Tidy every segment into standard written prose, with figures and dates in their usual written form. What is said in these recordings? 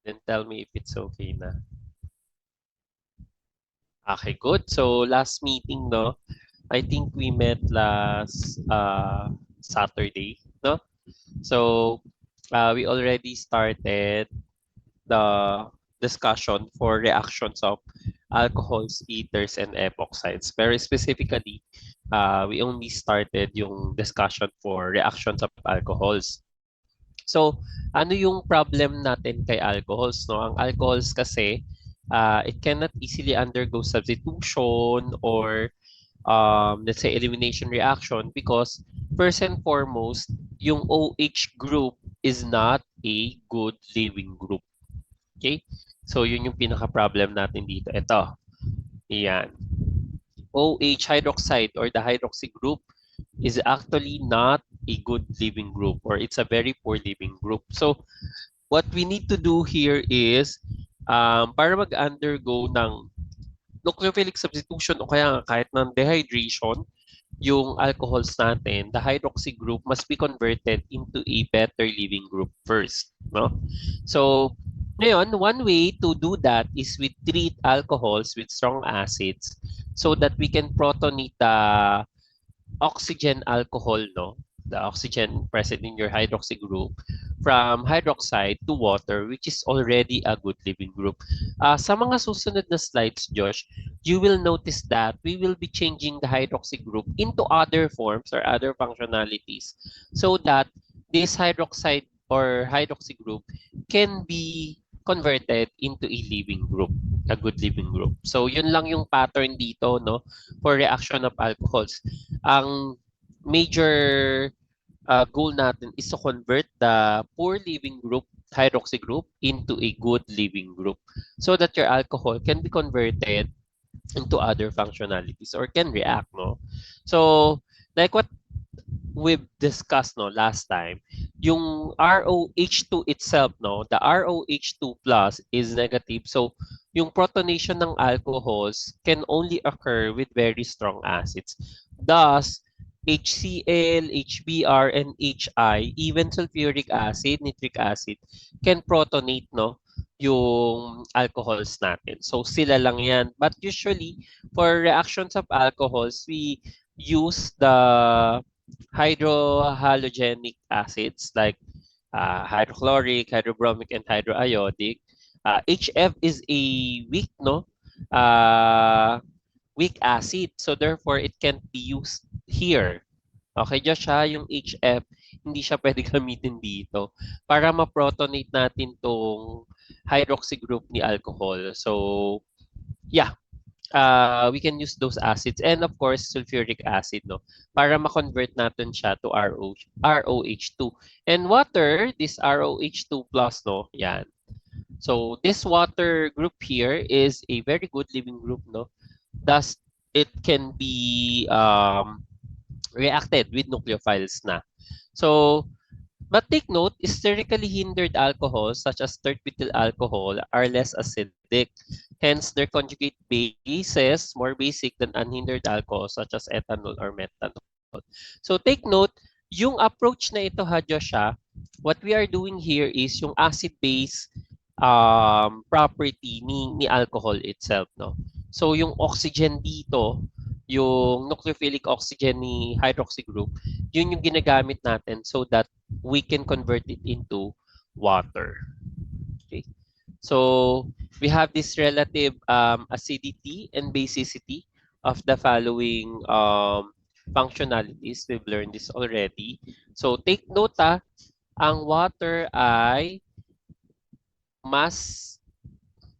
and tell me if it's okay na. Okay, good. So last meeting, no? I think we met last Saturday, no? So we already started the discussion for reactions of alcohols, ethers, and epoxides. Very specifically, we only started yung discussion for reactions of alcohols. So, ano yung problem natin kay alcohols, no? Ang alcohols kasi, it cannot easily undergo substitution or let's say elimination reaction because first and foremost, yung OH group is not a good living group. Okay? So, yun yung pinaka-problem natin dito. Ito. Yan. OH hydroxide or the hydroxy group is actually not a good living group or it's a very poor living group. So, what we need to do here is para mag-undergo ng nucleophilic substitution o kaya kahit ng dehydration, yung alcohols natin, the hydroxy group must be converted into a better living group first. No? So, ngayon, one way to do that is we treat alcohols with strong acids so that we can protonate the oxygen alcohol, no? The oxygen present in your hydroxy group from hydroxide to water, which is already a good living group. Sa mga susunod na slides, Josh, you will notice that we will be changing the hydroxy group into other forms or other functionalities so that this hydroxide or hydroxy group can be converted into a living group, a good living group. So yun lang yung pattern dito, no, for reaction of alcohols. Ang major goal natin is to convert the poor living group, hydroxy group, into a good living group so that your alcohol can be converted into other functionalities or can react, no? So, like what we've discussed, no, last time, yung ROH2 itself, no, the ROH2 plus is negative. So, yung protonation ng alcohols can only occur with very strong acids. Thus, HCl, HBr, and HI, even sulfuric acid, nitric acid, can protonate, no, yung alcohols natin. So, sila lang yan. But usually, for reactions of alcohols, we use the hydrohalogenic acids like hydrochloric, hydrobromic, and hydroiodic. HF is a weak, no? Weak acid. So therefore, it can't be used here. Okay, Josh, ha? Yung HF, hindi siya pwede gamitin dito para ma-protonate natin tong hydroxy group ni alcohol. So, yeah, we can use those acids and of course sulfuric acid, no, para ma-convert natin siya to ROH2. And water, this ROH2 plus, no, yan. So this water group here is a very good living group, no. Thus it can be reacted with nucleophiles na. So but take note, sterically hindered alcohols such as tert-butyl alcohol are less acidic. Hence, their conjugate bases more basic than unhindered alcohols such as ethanol or methanol. So take note, yung approach na ito, ha, Joshua, what we are doing here is yung acid-base property ni alcohol itself, no? So yung oxygen dito, yung nucleophilic oxygen ni hydroxy group, yun yung ginagamit natin so that we can convert it into water. Okay. So we have this relative acidity and basicity of the following functionalities. We've learned this already. So take note, ang water ay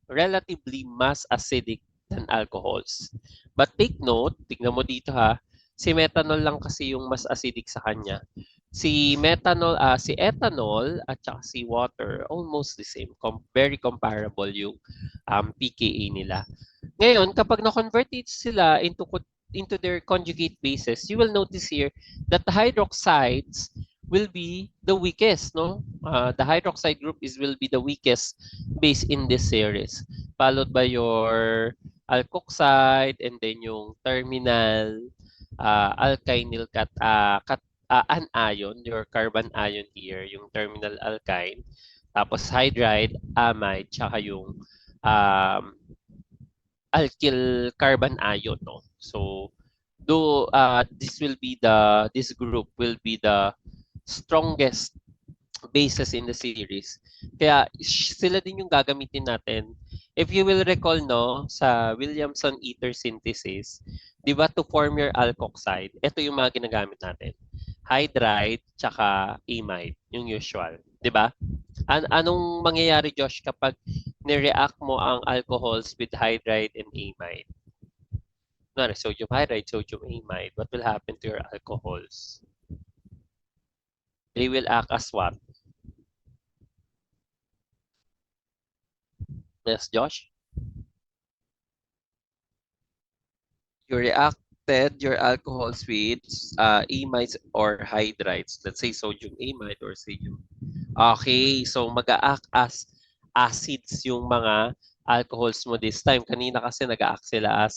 relatively mas acidic than alcohols. But take note, tignan mo dito, ha, si methanol lang kasi yung mas acidic sa kanya. Si ethanol at saka si water, almost the same. Very comparable yung pKa nila. Ngayon, kapag na-convert sila into their conjugate bases, you will notice here that the hydroxides will be the weakest, no? The hydroxide group will be the weakest base in this series, followed by your alkoxide and then yung terminal alkynyl anion, your carbon ion here, yung terminal alkyne. Tapos hydride, amide, tsaka yung um, alkyl carbon ion, no? So, this group will be the strongest bases in the series. Kaya sila din yung gagamitin natin. If you will recall, no, sa Williamson ether synthesis, di ba, to form your alkoxide, ito yung mga ginagamit natin. Hydride, tsaka amide, yung usual. Di ba? Anong mangyayari, Josh, kapag nireact mo ang alcohols with hydride and amide? No, sodium hydride, sodium amide, what will happen to your alcohols? They will act as what? Yes, Josh? You reacted your alcohols with amides or hydrides. Let's say sodium amide or sodium. Okay, so mag-a-act as acids yung mga alcohols mo this time. Kanina kasi nag-a-act sila as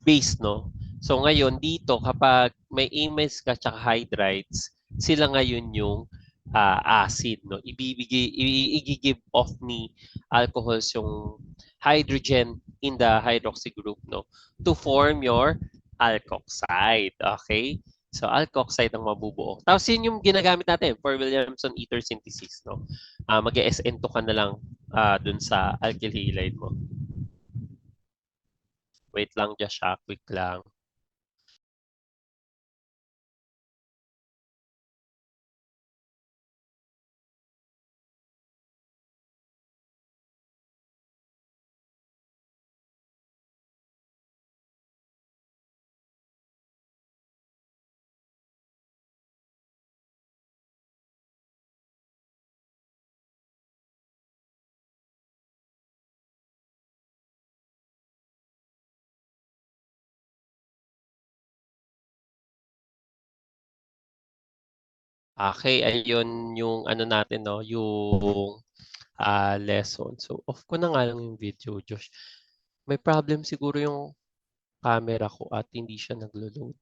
base, no? So ngayon dito kapag may amides ka tsaka hydrides, sila ngayon yung acid, no? I-give off ni alcohols yung hydrogen in the hydroxy group, no? To form your alkoxide, okay? So alkoxide ang mabubuo. Tapos yun yung ginagamit natin for Williamson ether synthesis, no? Mag-SN2 ka na lang dun sa alkyl halide mo. Wait lang, just quick lang. Okay, ayun yung ano natin, no, yung lesson. So, off ko na nga lang yung video, Josh. May problem siguro yung camera ko at hindi siya naglo-load.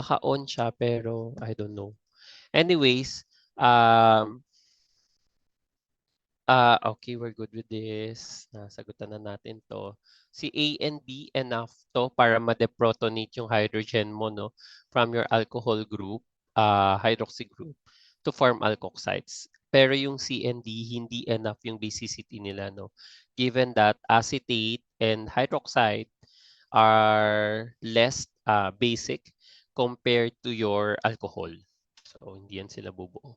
Naka-on siya pero I don't know. Anyways, okay, we're good with this. Nasagutan na natin to. Si A and B enough to para ma-deprotonate yung hydrogen mo, no, from your alcohol group, hydroxy group, to form alkoxides. Pero yung C and D, hindi enough yung basicity nila, no? Given that acetate and hydroxide are less basic compared to your alcohol. So, hindi yan sila bubuo.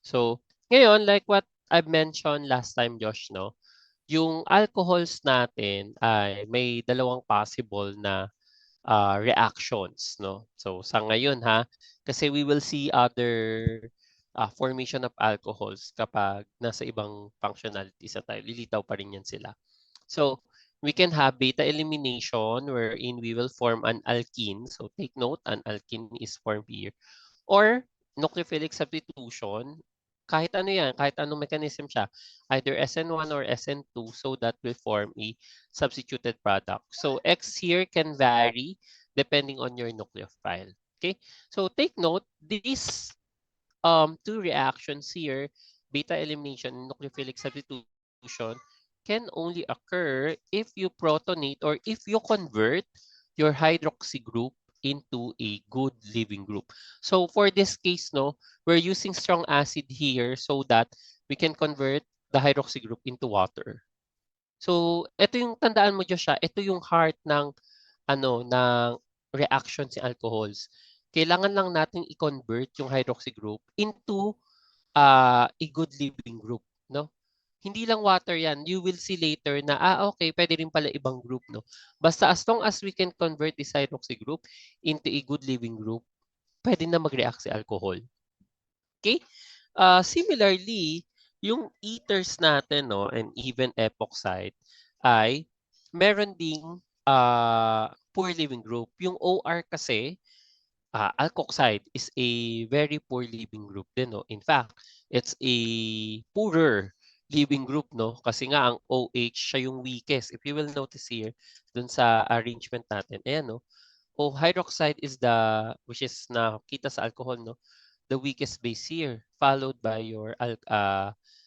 So, ngayon, like what I've mentioned last time, Josh, no? Yung alcohols natin ay may dalawang possible na reactions, no? So, sa ngayon, ha? Kasi we will see other formation of alcohols kapag nasa ibang functionalities na tayo. Lilitaw pa rin yan sila. So, we can have beta elimination wherein we will form an alkene. So, take note, an alkene is formed here. Or nucleophilic substitution, kahit ano yan, kahit anong mechanism siya, either SN1 or SN2, so that will form a substituted product. So X here can vary depending on your nucleophile. Okay, so take note, these two reactions here, beta elimination and nucleophilic substitution, can only occur if you protonate or if you convert your hydroxy group into a good living group. So for this case, no, we're using strong acid here so that we can convert the hydroxy group into water. So ito yung tandaan mo, Joshua, ito yung heart ng ng reaction sa alcohols. Kailangan lang nating i-convert yung hydroxy group into a good living group, no? Hindi lang water yan. You will see later na, okay, pwede rin pala ibang group, no? Basta as long as we can convert this hydroxy group into a good living group, pwede na mag-react si alcohol. Okay? Similarly, yung ethers natin, no, and even epoxide, ay meron ding poor living group. Yung OR kasi, alkoxide is a very poor living group din, no? In fact, it's a poorer living group, no? Kasi nga ang OH siya yung weakest. If you will notice here, dun sa arrangement natin, ayan, no? O hydroxide is which is nakita sa alcohol, no? the weakest base here, followed by your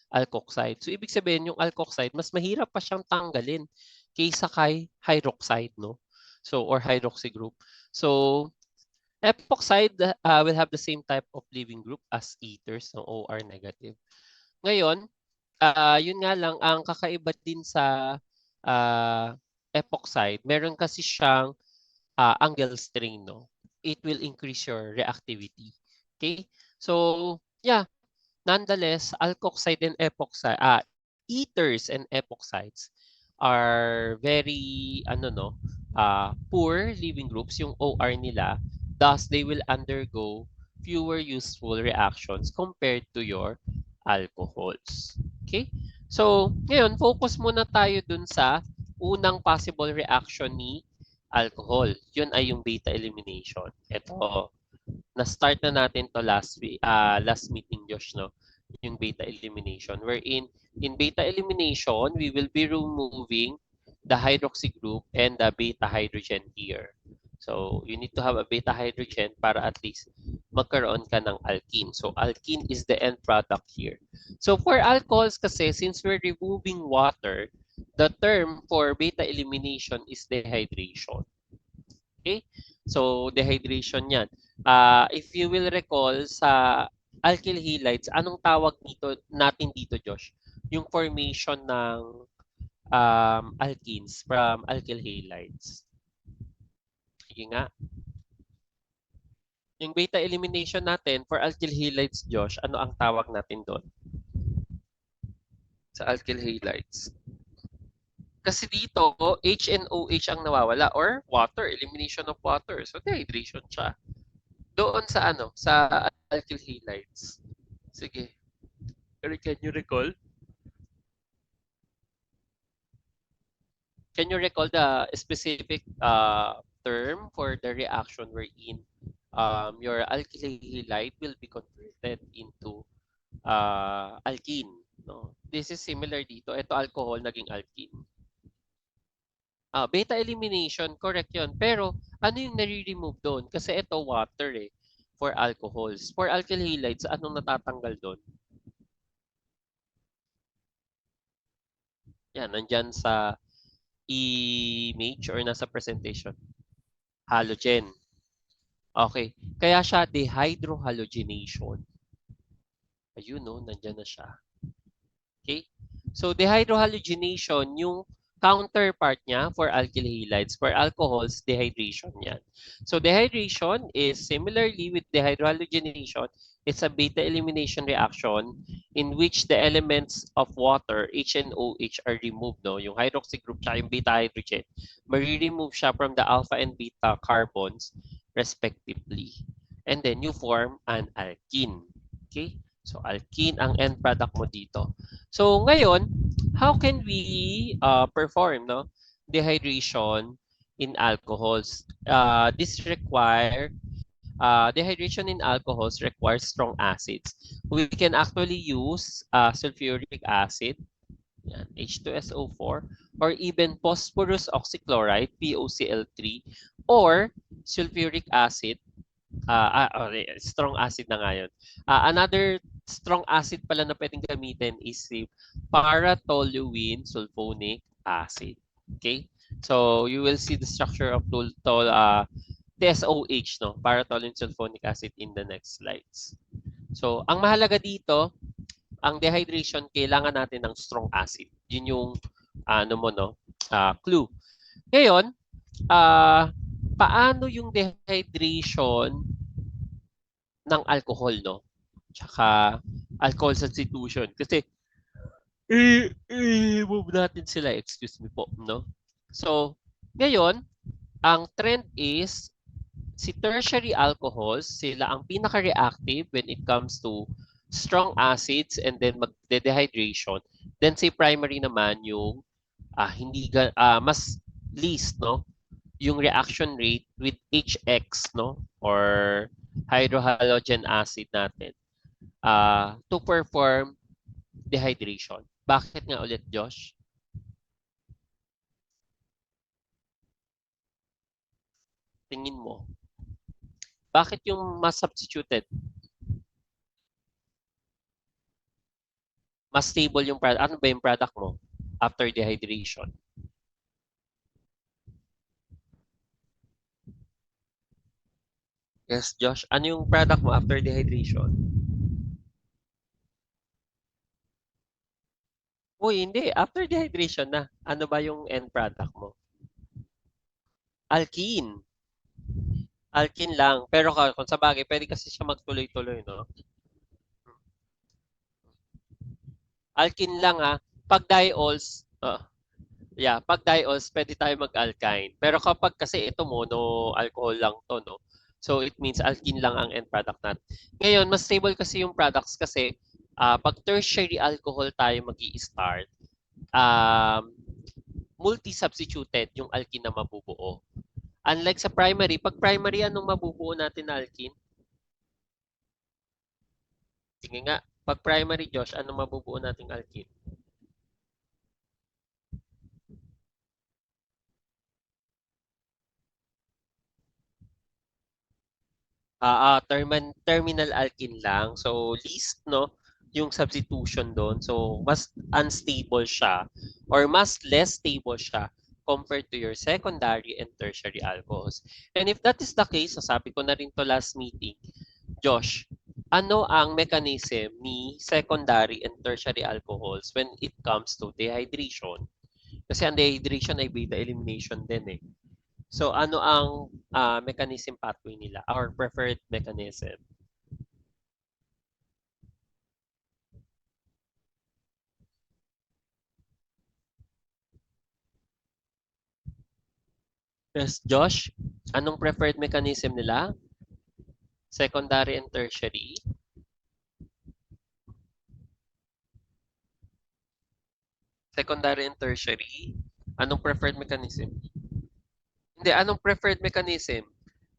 alkoxide. So, ibig sabihin, yung alkoxide, mas mahirap pa siyang tanggalin kaysa kay hydroxide, no? So, or hydroxy group. So, epoxide will have the same type of leaving group as ethers, no? OR negative. Ngayon, yun nga lang, ang kakaiba din sa uh, epoxide, meron kasi siyang angle strain, no? It will increase your reactivity. Okay? So, yeah, nonetheless, alkoxide and epoxide, ethers and epoxides are very, poor leaving groups, yung OR nila. Thus, they will undergo fewer useful reactions compared to your alcohols. Okay? So, ngayon, focus muna tayo dun sa unang possible reaction ni alcohol. Yun ay yung beta elimination. Ito, na-start na natin to last meeting, Josh, no? Yung beta elimination. Wherein, in beta elimination, we will be removing the hydroxy group and the beta hydrogen here. So, you need to have a beta hydrogen para at least magkaroon ka ng alkene. So, alkene is the end product here. So, for alcohols kasi, since we're removing water, the term for beta elimination is dehydration. Okay? So, dehydration yan. If you will recall sa alkyl halides, anong tawag natin dito, Josh? Yung formation ng alkenes from alkyl halides. Sige nga. Yung beta elimination natin for alkyl halides, Josh, ano ang tawag natin doon? Sa alkyl halides. Kasi dito, H and OH ang nawawala or water, elimination of water. So, dehydration siya. Doon sa sa alkyl halides. Sige. Can you recall? Can you recall the specific term for the reaction wherein your alkyl halide will be converted into alkene? No? This is similar dito. Ito alcohol naging alkene. Beta elimination, correct yun. Pero ano yung nare-remove doon? Kasi ito water for alcohols. For alkyl halides, anong natatanggal doon? Yan, nandyan sa image or nasa presentation. Halogen. Okay. Kaya siya dehydrohalogenation. Ayun, no? Nandyan na siya. Okay? So, dehydrohalogenation, yung counterpart niya for alkyl halides. For alcohols, dehydration yan. So, dehydration is similarly with dehydrohalogenation, it's a beta elimination reaction in which the elements of water, H and OH, are removed. No? Yung hydroxy group tsaka yung beta hydrogen, remove siya from the alpha and beta carbons respectively. And then you form an alkene. Okay? So, alkene ang end product mo dito. So, ngayon, how can we perform dehydration in alcohols? Dehydration in alcohols requires strong acids. We can actually use sulfuric acid, yan, H2SO4, or even phosphorus oxychloride, POCl3, or sulfuric acid, strong acid na nga yun. Another strong acid pala na pwedeng gamitin is si para-toluene sulfonic acid. Okay? So, you will see the structure of TSOH, no? Para-toluene sulfonic acid in the next slides. So, ang mahalaga dito, ang dehydration, kailangan natin ng strong acid. Yun yung clue. Ngayon, paano yung dehydration ng alcohol, no? Tsaka alcohol substitution. Kasi, move natin sila. Excuse me po, no? So, ngayon, ang trend is, si tertiary alcohols, sila ang pinaka-reactive when it comes to strong acids and then magde-dehydration. Then si primary naman yung mas least, no? Yung reaction rate with HX, no? Or hydrohalogen acid natin to perform dehydration. Bakit nga ulit, Josh? Tingin mo. Bakit yung mas substituted? mas stable yung product. Ano ba yung product mo after dehydration? Yes, Josh. Ano yung product mo after dehydration? Uy, hindi. After dehydration na. Ano ba yung end product mo? Alkene. Alkene lang. Pero kung sa bagay, pwede kasi siya magtuloy-tuloy, no? Alkene lang ha. Pag diols, pag diols, pwede tayo mag-alkyne. Pero kapag kasi ito mono alcohol lang to, no? So it means alkene lang ang end product natin. Ngayon, mas stable kasi yung products kasi pag tertiary alcohol tayo mag-i-start, um, multi-substituted yung alkene na mabubuo. Unlike sa primary, pag primary, anong mabubuo natin na alkene? Sige nga, pag primary, Josh, anong mabubuo nating alkene? Terminal alkene lang. So, least, no, yung substitution doon. So, mas unstable siya or mas less stable siya compared to your secondary and tertiary alcohols. And if that is the case, sasabi ko na rin to last meeting, Josh, ano ang mechanism ni secondary and tertiary alcohols when it comes to dehydration? Kasi ang dehydration ay beta elimination din eh. So ano ang mechanism pathway nila or preferred mechanism? Yes, Josh, anong preferred mechanism nila? Secondary and tertiary? Secondary and tertiary? Anong preferred mechanism? Hindi, anong preferred mechanism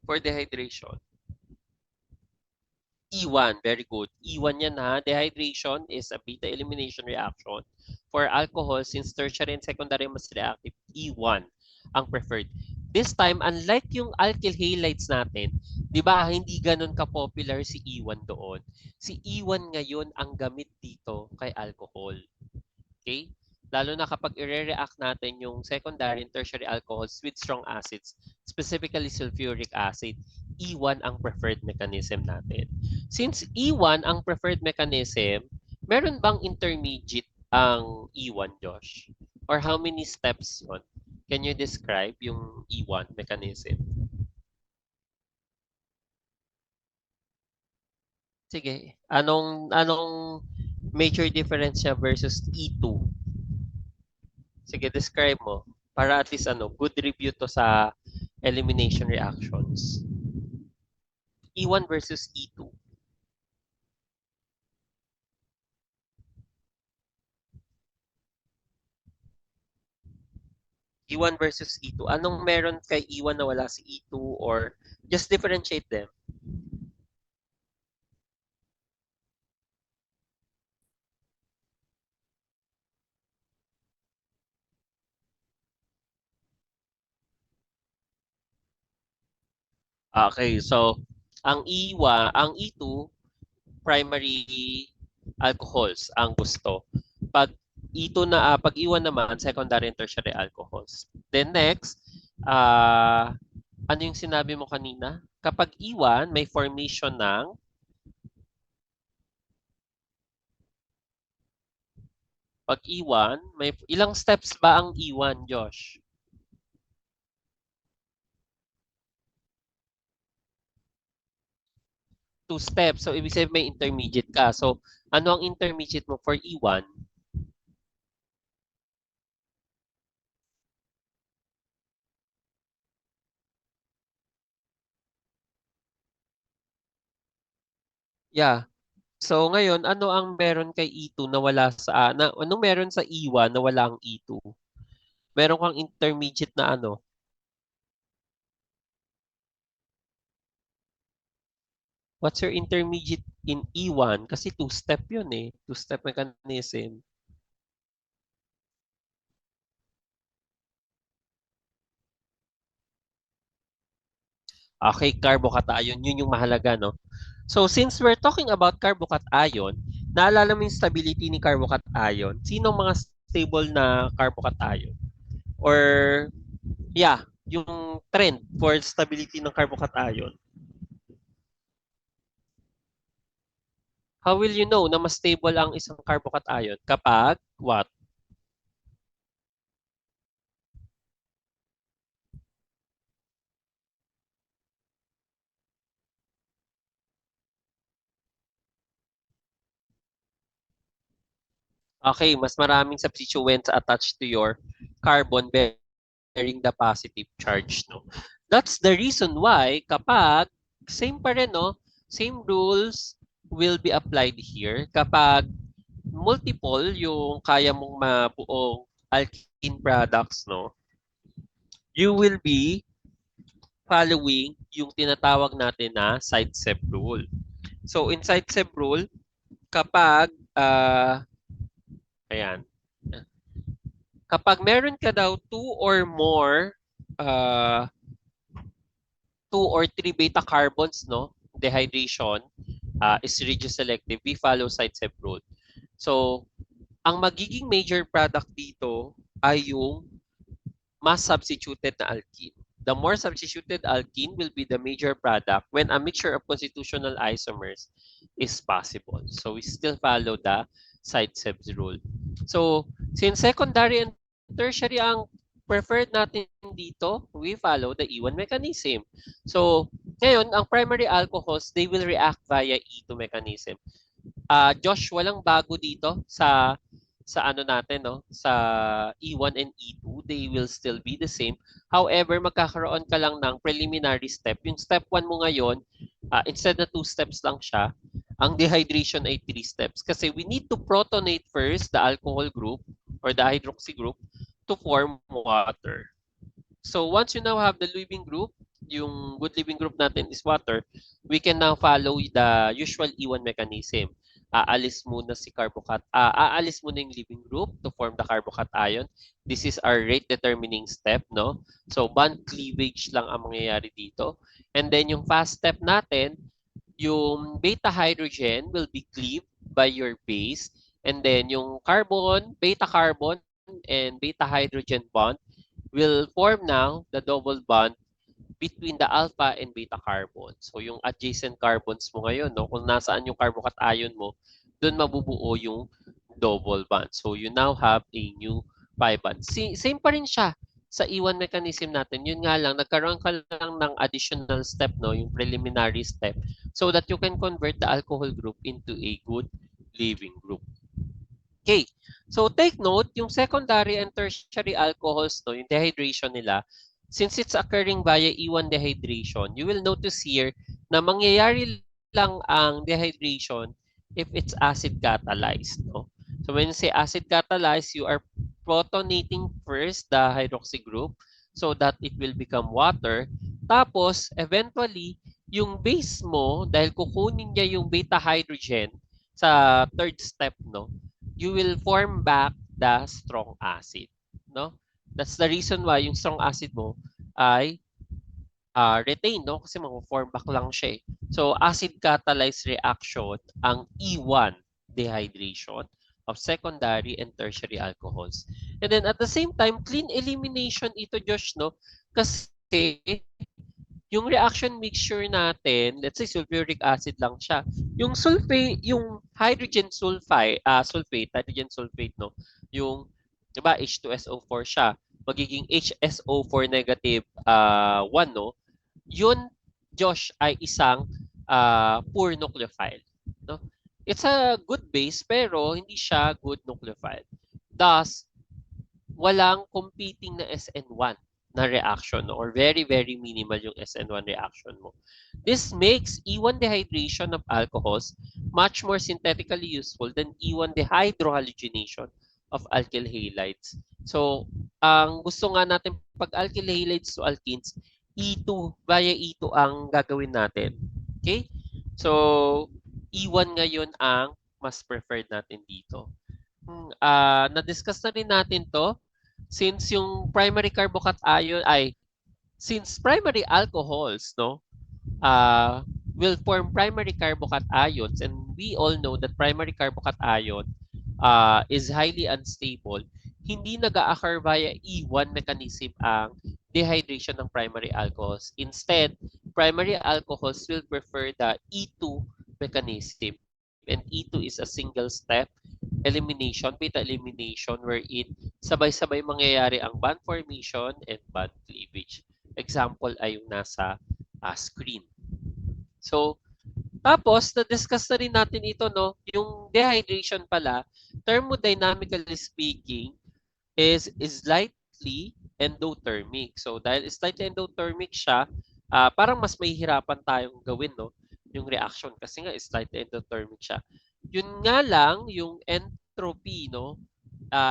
for dehydration? E1, very good. E1 yan ha. Dehydration is a beta elimination reaction. For alcohol, since tertiary and secondary mas reactive, E1 ang preferred. This time, unlike yung alkyl halides natin, di ba hindi ganun ka-popular si E1 doon. Si E1 ngayon ang gamit dito kay alcohol. Okay? Lalo na kapag i-react natin yung secondary and tertiary alcohols with strong acids, specifically sulfuric acid, E1 ang preferred mechanism natin. Since E1 ang preferred mechanism, meron bang intermediate ang E1, Josh? Or how many steps yun? Can you describe yung E1 mechanism? Sige, anong major difference niya versus E2? Sige, describe mo. Para at least good review to sa elimination reactions. E1 versus E2. E1 versus E2. Anong meron kay E1 na wala si E2 or just differentiate them? Okay, so ang E2 primary alcohols ang gusto. Pag pag E1 naman secondary and tertiary alcohols. Then next, ano yung sinabi mo kanina? Kapag E1 may formation ng pag E1, may ilang steps ba ang E1, Josh? Two steps. So, ibig sabihin may intermediate ka. So, ano ang intermediate mo for E1? Yeah. So, ngayon, ano ang meron kay E2 na wala anong meron sa E1 na wala ang E2? Meron kang intermediate na ano? What's your intermediate in E1? Kasi two-step yun eh. Two-step mechanism. Okay, carbocation. Yun yung mahalaga, no? So, since we're talking about carbocation, Naalala mo yung stability ni carbocation? Sinong mga stable na carbocation? Or, yeah, yung trend for stability ng carbocation. How will you know na mas stable ang isang carbocation? Kapag what? Okay, mas maraming substituents attached to your carbon bearing the positive charge, no? That's the reason why kapag same pa rin, no? Same rules will be applied here. Kapag multiple yung kaya mong mabuong alkene products, no? You will be following yung tinatawag natin na side-step rule. So, in side-step rule, kapag, ayan, kapag meron ka daw uh, two or three beta carbons, no, dehydration is regioselective, we follow side-step rule. So, ang magiging major product dito ay yung mas substituted na alkene. The more substituted alkene will be the major product when a mixture of constitutional isomers is possible. So we still follow the side-steps rule. So since secondary and tertiary ang preferred natin dito, we follow the E1 mechanism. So ngayon, ang primary alcohols, they will react via E2 mechanism. Josh, walang bago dito sa ano natin, no? Sa E1 and E2, they will still be the same. However, magkakaroon ka lang ng preliminary step. Yung step 1 mo ngayon, instead na 2 steps lang siya, ang dehydration ay 3 steps. Kasi we need to protonate first the alcohol group or the hydroxy group to form water. So once you now have the living group, yung good living group natin is water, we can now follow the usual E1 mechanism. Aalis muna si aalis muna yung living group to form the carbocation. This is our rate determining step, no? So bond cleavage lang ang mangyayari dito. And then yung fast step natin, yung beta hydrogen will be cleaved by your base. And then yung carbon, beta carbon and beta hydrogen bond will form now the double bond between the alpha and beta carbon. So yung adjacent carbons mo ngayon, no, kung nasaan yung carbocation mo, doon mabubuo yung double bond. So you now have a new pi bond. Same pa rin siya sa E1 mechanism natin. Yun nga lang, nagkaroon ka lang ng additional step, no, yung preliminary step, so that you can convert the alcohol group into a good living group. Okay. So take note, yung secondary and tertiary alcohols, no, yung dehydration nila, since it's occurring via E1 dehydration, you will notice here na mangyayari lang ang dehydration if it's acid catalyzed, no? So when you say acid catalyzed, you are protonating first the hydroxy group so that it will become water. Tapos, eventually, yung base mo, dahil kukunin niya yung beta hydrogen sa third step, no, you will form back the strong acid, no? That's the reason why yung strong acid mo ay retain, no? Kasi mag-form back lang siya eh. So, acid catalyzed reaction ang E1 dehydration of secondary and tertiary alcohols. And then at the same time, clean elimination ito, Josh, no? Kasi yung reaction mixture natin, let's say sulfuric acid lang siya. Yung sulfate, yung hydrogen sulfate, hydrogen sulfate, no? Yung, di ba, H2SO4 siya. Magiging HSO4 negative 1, no? Yun, Josh, ay isang poor nucleophile. No? It's a good base, pero hindi siya good nucleophile. Thus, walang competing na SN1 na reaction, no? Or very, very minimal yung SN1 reaction mo. This makes E1 dehydration of alcohols much more synthetically useful than E1 dehydrohalogenation of alkyl halides. So, ang gusto nga natin pag alkyl halides to alkenes, E2, via E2 ang gagawin natin. Okay? So, E1 ngayon ang mas preferred natin dito. Na-discuss na rin natin to since yung primary carbocation since primary alcohols, no, will form primary carbocations, and we all know that primary carbocation is highly unstable. Hindi nag-a-occur via E1 mechanism ang dehydration ng primary alcohols. Instead, primary alcohols will prefer the E2 mechanism. And E2 is a single step elimination, beta elimination, wherein sabay-sabay mangyayari ang bond formation and bond cleavage. Example ay yung nasa screen. So, tapos, na-discuss na rin natin ito, no? Yung dehydration pala, thermodynamically speaking, is slightly endothermic. So, dahil slightly endothermic siya, parang mas mahihirapan tayong gawin, no? Yung reaction kasi nga slightly endothermic siya. Yun nga lang, yung entropy, no?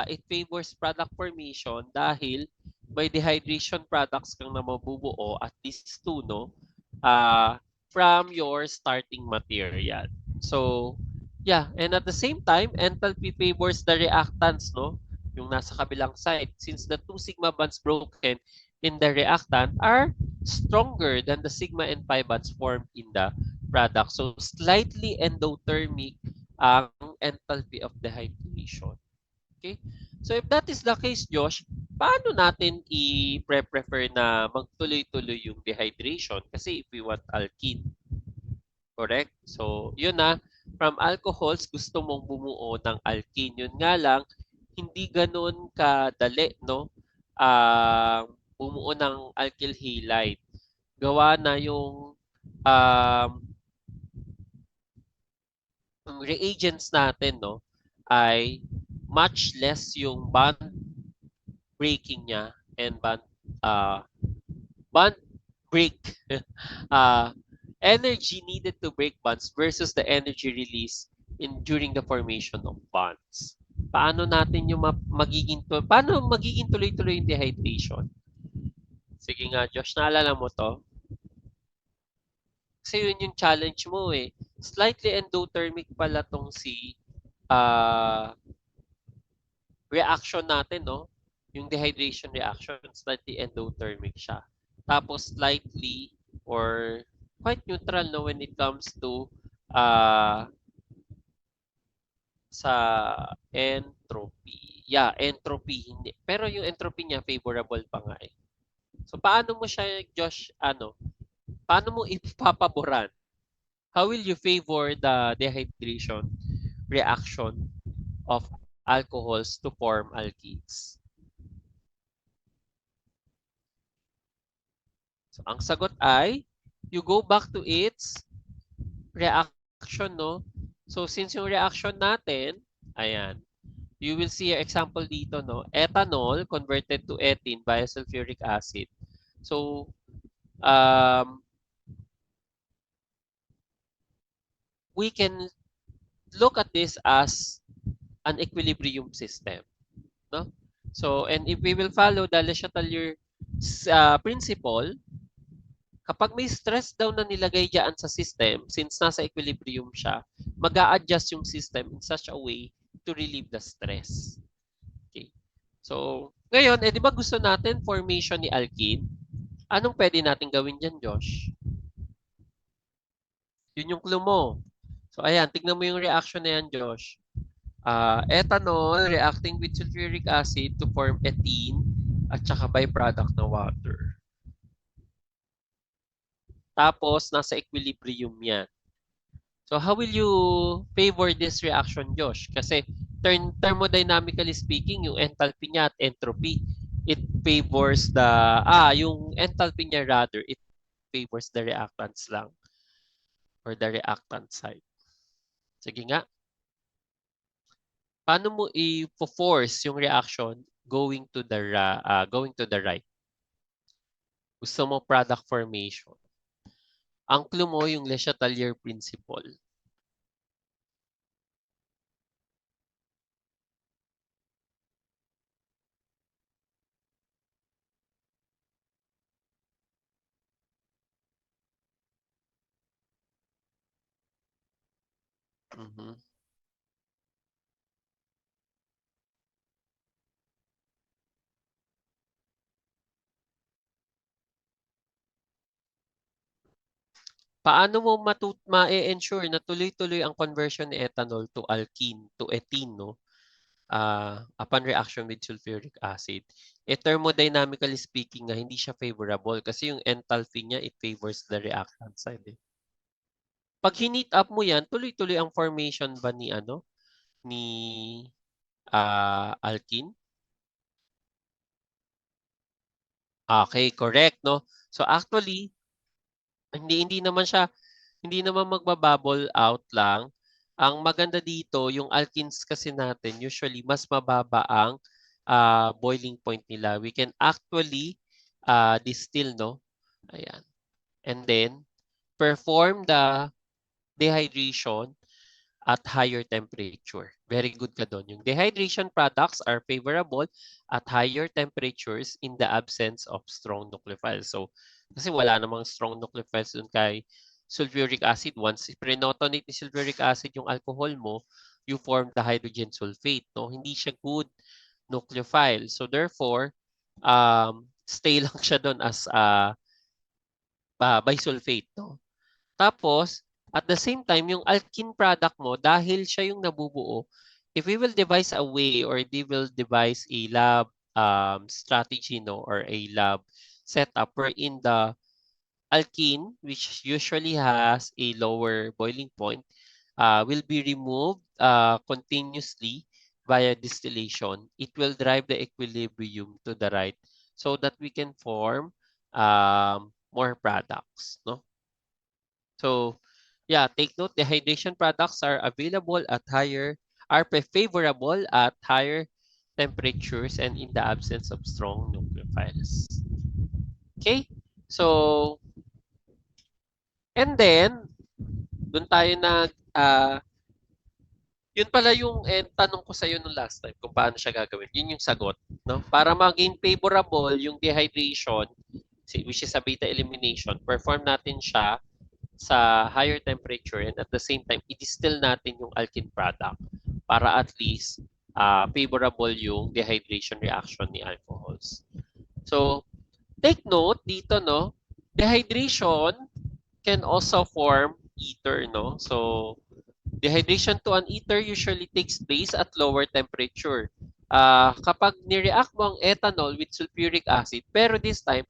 It favors product formation dahil may dehydration products kang na mabubuo, at least two, no? Uh, from your starting material. So, yeah, and at the same time, enthalpy favors the reactants, no? Yung nasa kabilang side, since the two sigma bonds broken in the reactant are stronger than the sigma and pi bonds formed in the product. So, slightly endothermic ang enthalpy of dehydration. Okay? So, if that is the case, Josh, paano natin i-prefer na magtuloy-tuloy yung dehydration? Kasi if we want alkene, correct? So, yun na. From alcohols, gusto mong bumuo ng alkene. Yun nga lang, hindi ganun kadali, no? Bumuo ng alkyl halide. Gawa na um, yung reagents natin, no, ay much less yung bond breaking niya and uh, bond break uh, energy needed to break bonds versus the energy release in during the formation of bonds. Paano magiging tuloy-tuloy yung dehydration? Sige nga, Josh, naalala mo to? Kasi yun yung challenge mo eh. Slightly endothermic pala tong si uh, reaction natin, no? Yung dehydration reaction, slightly endothermic siya. Tapos slightly or quite neutral, no, when it comes to uh, sa entropy. Yeah, entropy. Hindi. Pero yung entropy niya, favorable pa nga eh. So, paano mo siya, Josh, paano mo ipapaboran? How will you favor the dehydration reaction of alcohols to form alkenes? So, ang sagot ay, you go back to its reaction, no? So, since yung reaction natin, ayan, you will see your example dito, no? Ethanol converted to ethene via sulfuric acid. So, we can look at this as an equilibrium system, no? So, and if we will follow the Le Chatelier principle, kapag may stress daw na nilagay diyan sa system, since nasa equilibrium siya, mag-a-adjust yung system in such a way to relieve the stress. Okay. So, ngayon, di ba gusto natin formation ni alkene? Anong pwede natin gawin dyan, Josh? Yun yung clue mo. So, ayan, tignan mo yung reaction na yan, Josh. Ethanol reacting with sulfuric acid to form ethene at saka byproduct na water. Tapos, nasa equilibrium yan. So, how will you favor this reaction, Josh? Kasi thermodynamically speaking, yung enthalpy niya at entropy, it favors yung enthalpy niya rather, it favors the reactants lang or the reactant side. Sige nga. Paano mo i-force yung reaction going to the right? Gusto mo product formation. Ang clue mo yung Le Chatelier principle. Mhm. paano mo ma-e-ensure na tuloy-tuloy ang conversion ni ethanol to alkene, to ethene, no? Upon reaction with sulfuric acid. Thermodynamically speaking nga, hindi siya favorable kasi yung enthalpy niya, it favors the reactant side. Eh. Pag hinit up mo yan, tuloy-tuloy ang formation ba ni ni alkene? Okay, correct, no? So actually, hindi naman magba-bubble out lang. Ang maganda dito, yung alkenes kasi natin, usually mas mababa ang boiling point nila. We can actually distill, no? Ayan. And then, perform the dehydration at higher temperature. Very good ka doon. Yung dehydration products are favorable at higher temperatures in the absence of strong nucleophiles. So, kasi wala namang strong nucleophiles doon kay sulfuric acid. Once prenotonate ni sulfuric acid yung alcohol mo, you form the hydrogen sulfate. No? Hindi siya good nucleophile. So, therefore, stay lang siya doon as bisulfate. No? Tapos, at the same time, yung alkene product mo, dahil siya yung nabubuo, if we will devise a way or they will devise a lab strategy, no, or a lab setup wherein the alkene, which usually has a lower boiling point, will be removed continuously via distillation. It will drive the equilibrium to the right so that we can form more products, no? So, yeah, take note, dehydration products are available at favorable at higher temperatures and in the absence of strong nucleophiles. Okay? So, and then, dun tayo yun pala yung tanong ko sa iyo nung last time kung paano siya gagawin. Yun yung sagot, no? Para maging favorable yung dehydration, which is a beta elimination, perform natin siya sa higher temperature and at the same time, i-distill natin yung alkene product para at least favorable yung dehydration reaction ni alcohols. So, take note dito, no? Dehydration can also form ether, no? So, dehydration to an ether usually takes place at lower temperature. Kapag nireact mo ang ethanol with sulfuric acid, pero this time,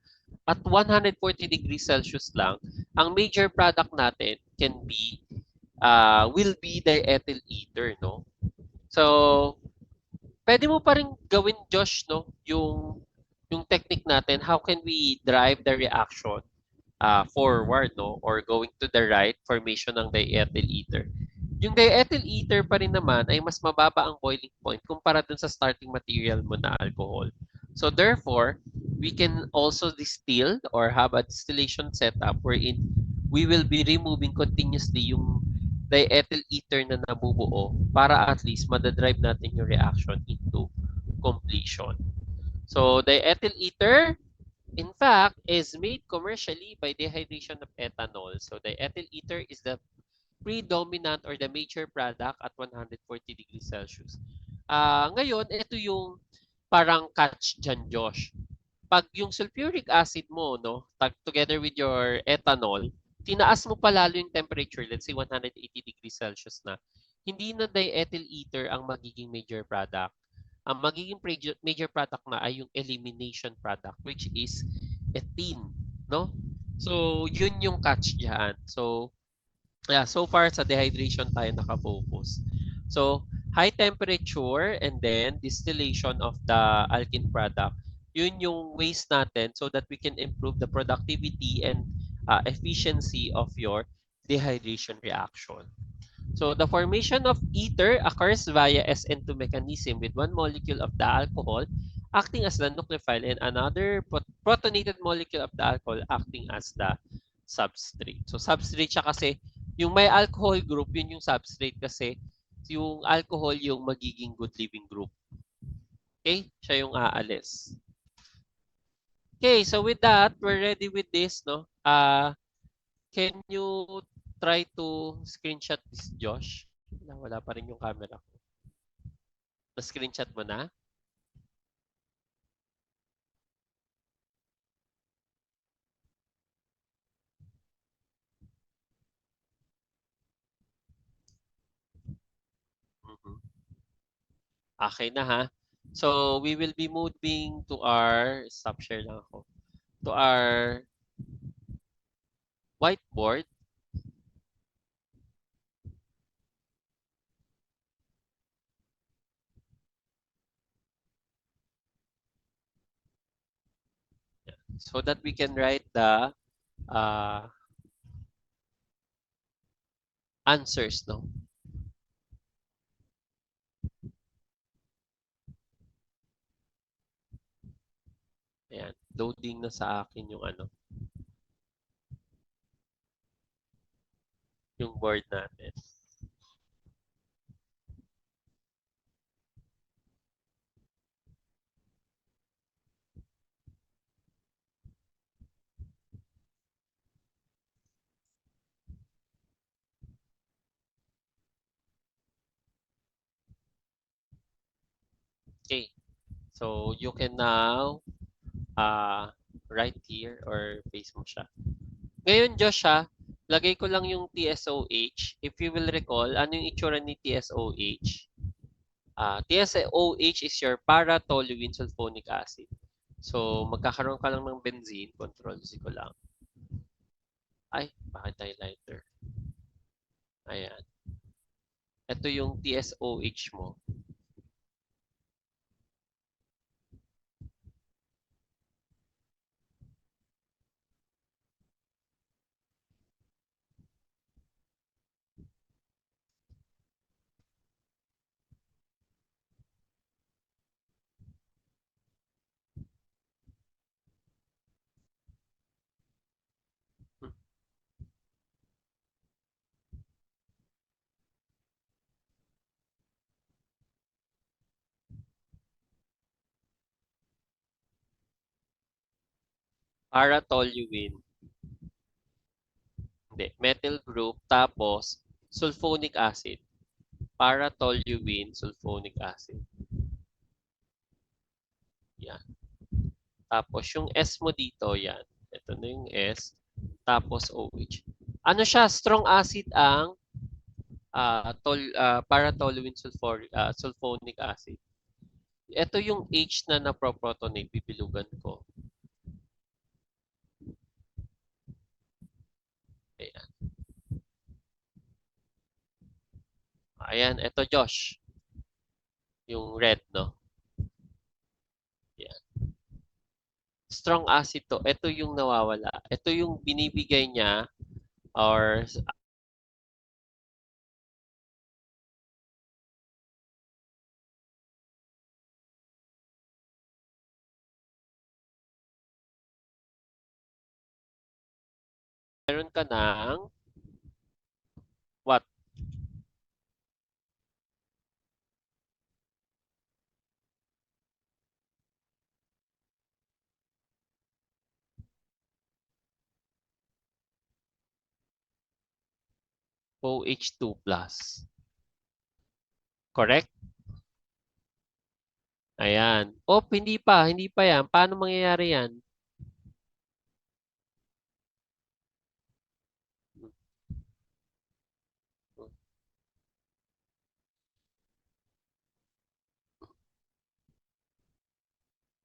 at 140 degrees Celsius lang, ang major product natin will be the ethyl ether, no? So, pwede mo pa rin gawin, Josh, no? Yung technique natin, how can we drive the reaction forward, no? Or going to the right formation ng diethyl ether. Yung diethyl ether pa rin naman ay mas mababa ang boiling point kumpara dun sa starting material mo na alcohol. So therefore, we can also distill or have a distillation setup wherein we will be removing continuously yung diethyl ether na nabubuo para at least madadrive natin yung reaction into completion. So diethyl ether, in fact, is made commercially by dehydration of ethanol. So the ethyl ether is the predominant or the major product at 140 degrees Celsius. Ngayon, ito yung parang catch dyan, Josh. Pag yung sulfuric acid mo, no, together with your ethanol, tinaas mo palalo yung temperature, let's say 180 degrees Celsius na, hindi na diethyl ether ang magiging major product. Ang magiging major product na ay yung elimination product, which is ethene, no? So, yun yung catch diyan. So, yeah, so far sa dehydration tayo nakafocus. So, high temperature and then distillation of the alkene product. Yun yung ways natin so that we can improve the productivity and efficiency of your dehydration reaction. So the formation of ether occurs via SN2 mechanism with one molecule of the alcohol acting as the nucleophile and another protonated molecule of the alcohol acting as the substrate. So substrate siya kasi yung may alcohol group, yun yung substrate kasi yung alcohol yung magiging good living group. Okay? Siya yung aalis. Okay, so with that, we're ready with this, no? Can you try to screenshot this, Josh? Wala pa rin yung camera ko. Na-screenshot mo na? Okay na ha. So, we will be moving to our, stop share lang ako, to our whiteboard. So that we can write the uh, answers, no? Ayan, loading na sa akin yung ano, yung board natin. Okay, so you can now write here or paste mo siya. Ngayon, Josh, lagay ko lang yung TSOH. If you will recall, ano yung itsura ni TSOH? TSOH is your para-toluene sulfonic acid. So, magkakaroon ka lang ng benzene. Control Z ko lang. Ay, bakit highlighter? Ayan. Ito yung TSOH mo. Para-toluene. Hindi. Methyl group. Tapos, sulfonic acid. Para-toluene sulfonic acid. Yan. Tapos, yung S mo dito, yan. Ito na yung S. Tapos, OH. Ano siya? Strong acid ang para-toluene sulfonic acid. Ito yung H na naproprotonate. Bibilugan ko. Ayan. Ayan. Ito, Josh. Yung red, no? Ayan. Strong acid to. Ito yung nawawala. Ito yung binibigay niya or meron ka ng what? OH2 plus. Correct? Ayan. Oh, hindi pa. Hindi pa yan. Paano mangyayari yan?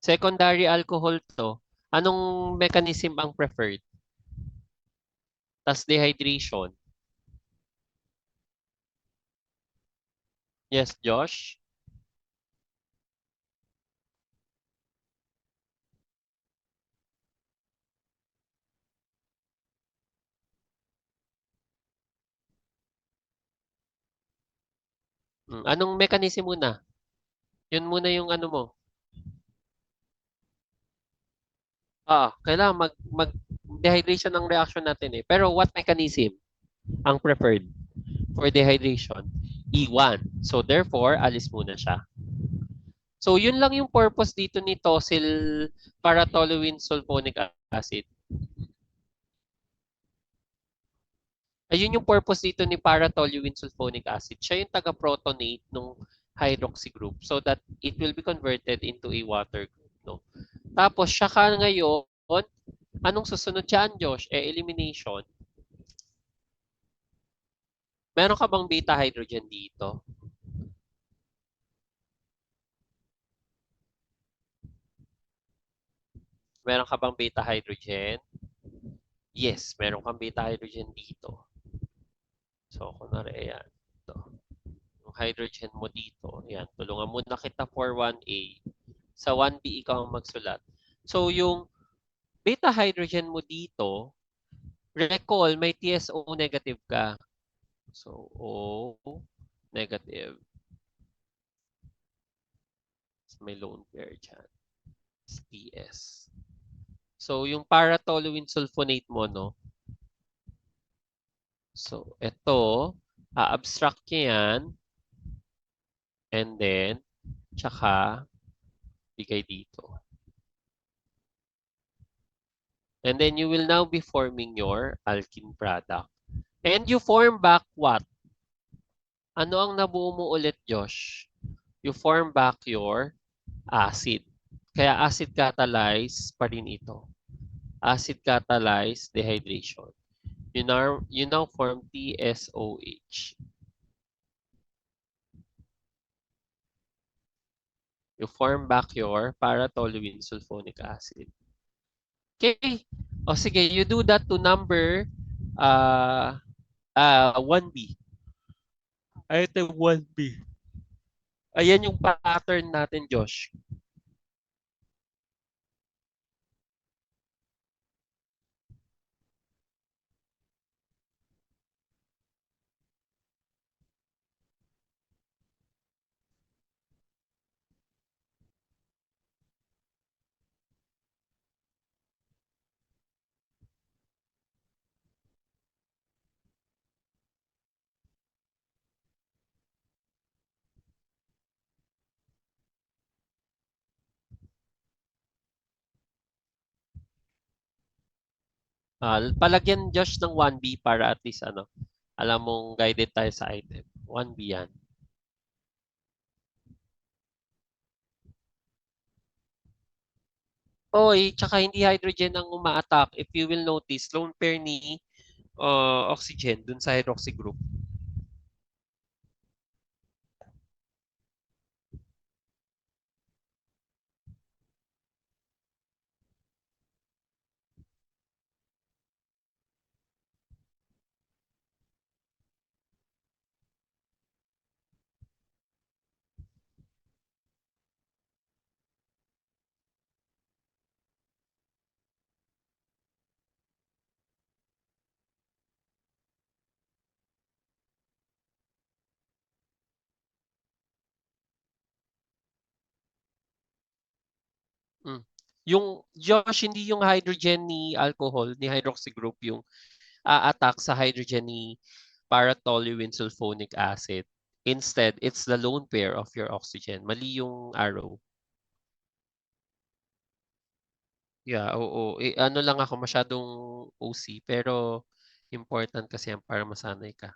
Secondary alcohol to. Anong mechanism ang preferred? Tas dehydration. Yes, Josh? Anong mechanism muna? Yun muna yung ano mo. Kailangan mag-dehydration ng reaction natin eh. Pero what mechanism ang preferred for dehydration? E1. So therefore, alis muna siya. So yun lang yung purpose dito ni tosyl para-toluene sulfonic acid. Ayun yung purpose dito ni para-toluene sulfonic acid. Siya yung taga-protonate ng hydroxy group so that it will be converted into a water group. No? Tapos siya ka ngayon, anong susunod dyan, Josh? Elimination. Meron ka bang beta hydrogen dito? Meron ka bang beta hydrogen? Yes, meron kang beta hydrogen dito. So, kunwari, ayan. Ito. Yung hydrogen mo dito. Ayan. Tulungan muna kita for 1A. Sa 1B, ikaw ang magsulat. So, yung beta hydrogen mo dito, recall, may TSO negative ka. So, O negative. May lone pair dyan. TS. So, yung para-toluene sulfonate mo, no? So, ito, abstract niya yan. And then, tsaka, bigay dito. And then, you will now be forming your alkene product. And you form back what? Ano ang nabuo mo ulit, Josh? You form back your acid. Kaya acid catalyze pa rin ito. Acid catalyze dehydration. You now form TSOH. You form back your para-toluene sulfonic acid. Okay. O sige, you do that to number 1B. Item 1B. Ayan yung pattern natin, Josh. Palagyan, Josh, ng 1B para at least alam mong guided tayo sa item. 1B yan. Oy, tsaka hindi hydrogen ang uma-attack. If you will notice, lone pair ni oxygen dun sa hydroxy group. Mm. Yung Josh, hindi yung hydrogen ni alcohol, ni hydroxy group yung a-attack sa hydrogen ni para-toluene sulfonic acid. Instead, it's the lone pair of your oxygen. Mali yung arrow. Yeah, oo. Ano lang ako masyadong OC pero important kasi yan para masanay ka.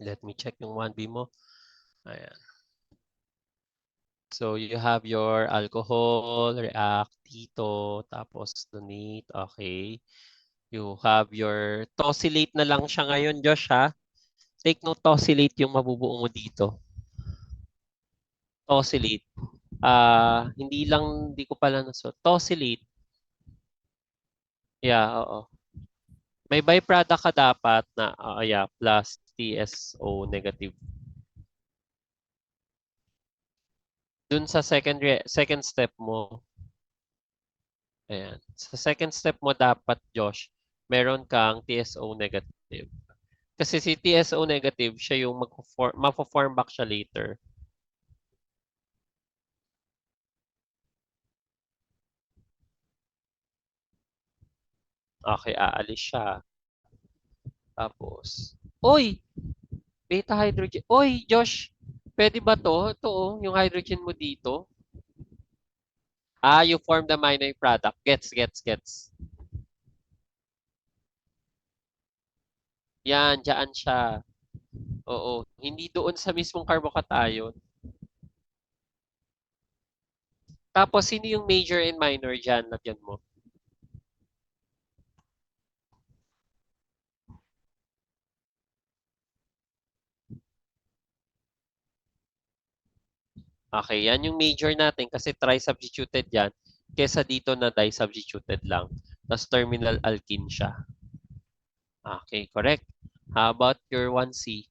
Let me check yung 1B mo. Ayan. So, you have your alcohol, react dito, tapos donate. Okay. You have your tosylate na lang siya ngayon, Josh, ha? Take note, tosylate yung mabubuo mo dito. Tosylate. Hindi lang, hindi ko pala naso. Tosylate. Yeah, oo. May byproduct ka dapat na, yeah, plus TSO negative. Dun sa second step mo, ayan. Sa second step mo dapat, Josh, meron kang TSO negative. Kasi si TSO negative, siya yung magpo-form back siya later. Okay, aalis siya. Tapos, Uy! Beta hydrogen. Uy, Josh! Pwede ba to? Ito oh, yung hydrogen mo dito. You form the minor product. Gets. Yan, dyan siya. Oo, hindi doon sa mismong carbocation. Tapos, sino yung major and minor dyan? Lagyan mo. Okay, yan yung major natin kasi tri-substituted yan kesa dito na di-substituted lang. Tapos terminal alkene siya. Okay, correct. How about your 1C?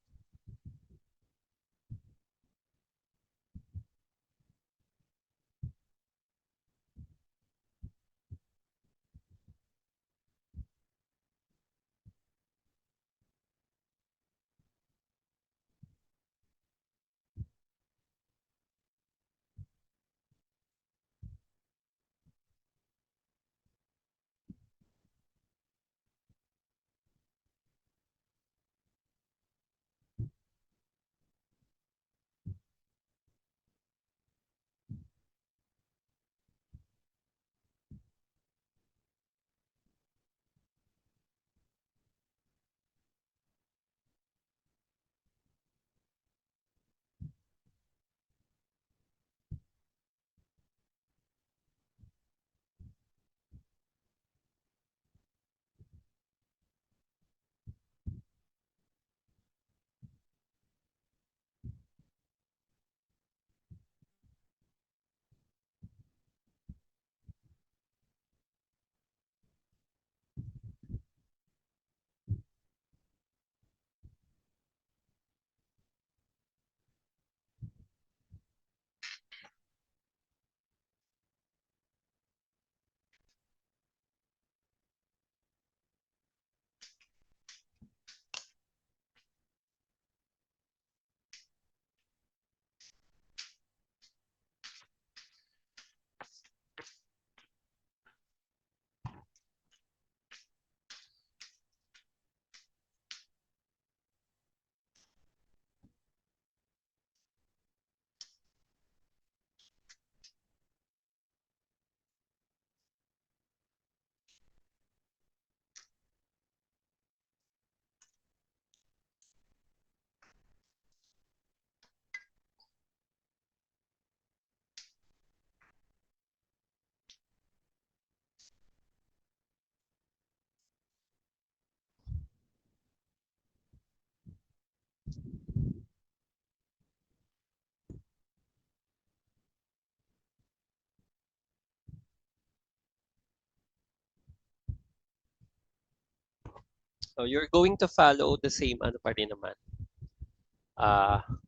So you're going to follow the same ano pa rin naman.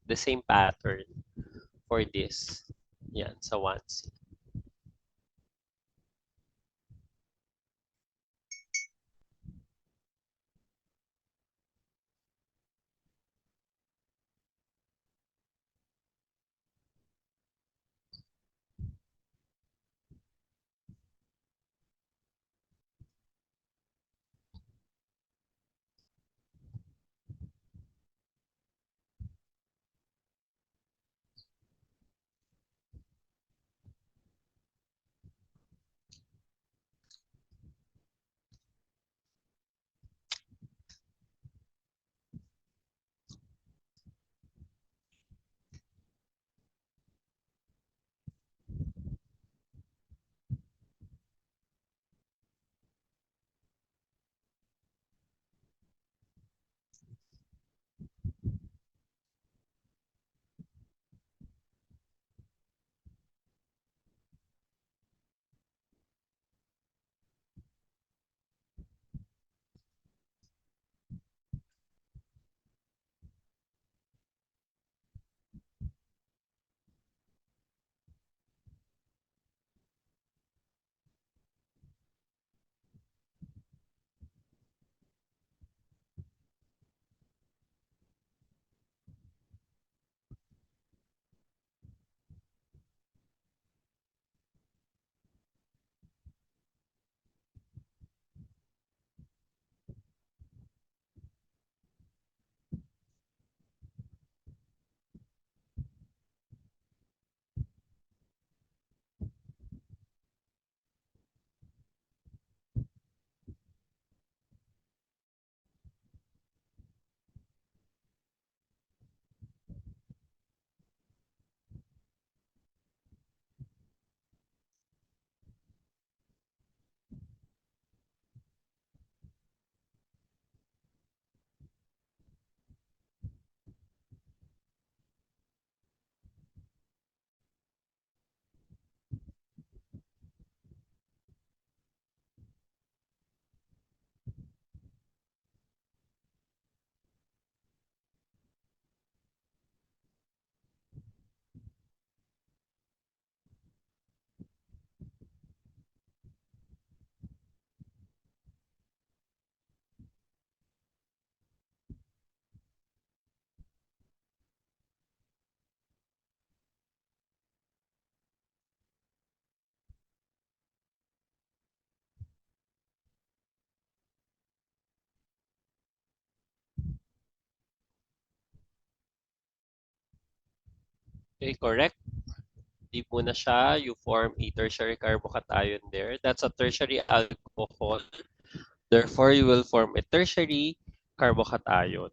The same pattern for this. Yan, sa 1C. Okay, correct. Di muna siya, you form a tertiary carbocation there. That's a tertiary alcohol. Therefore, you will form a tertiary carbocation.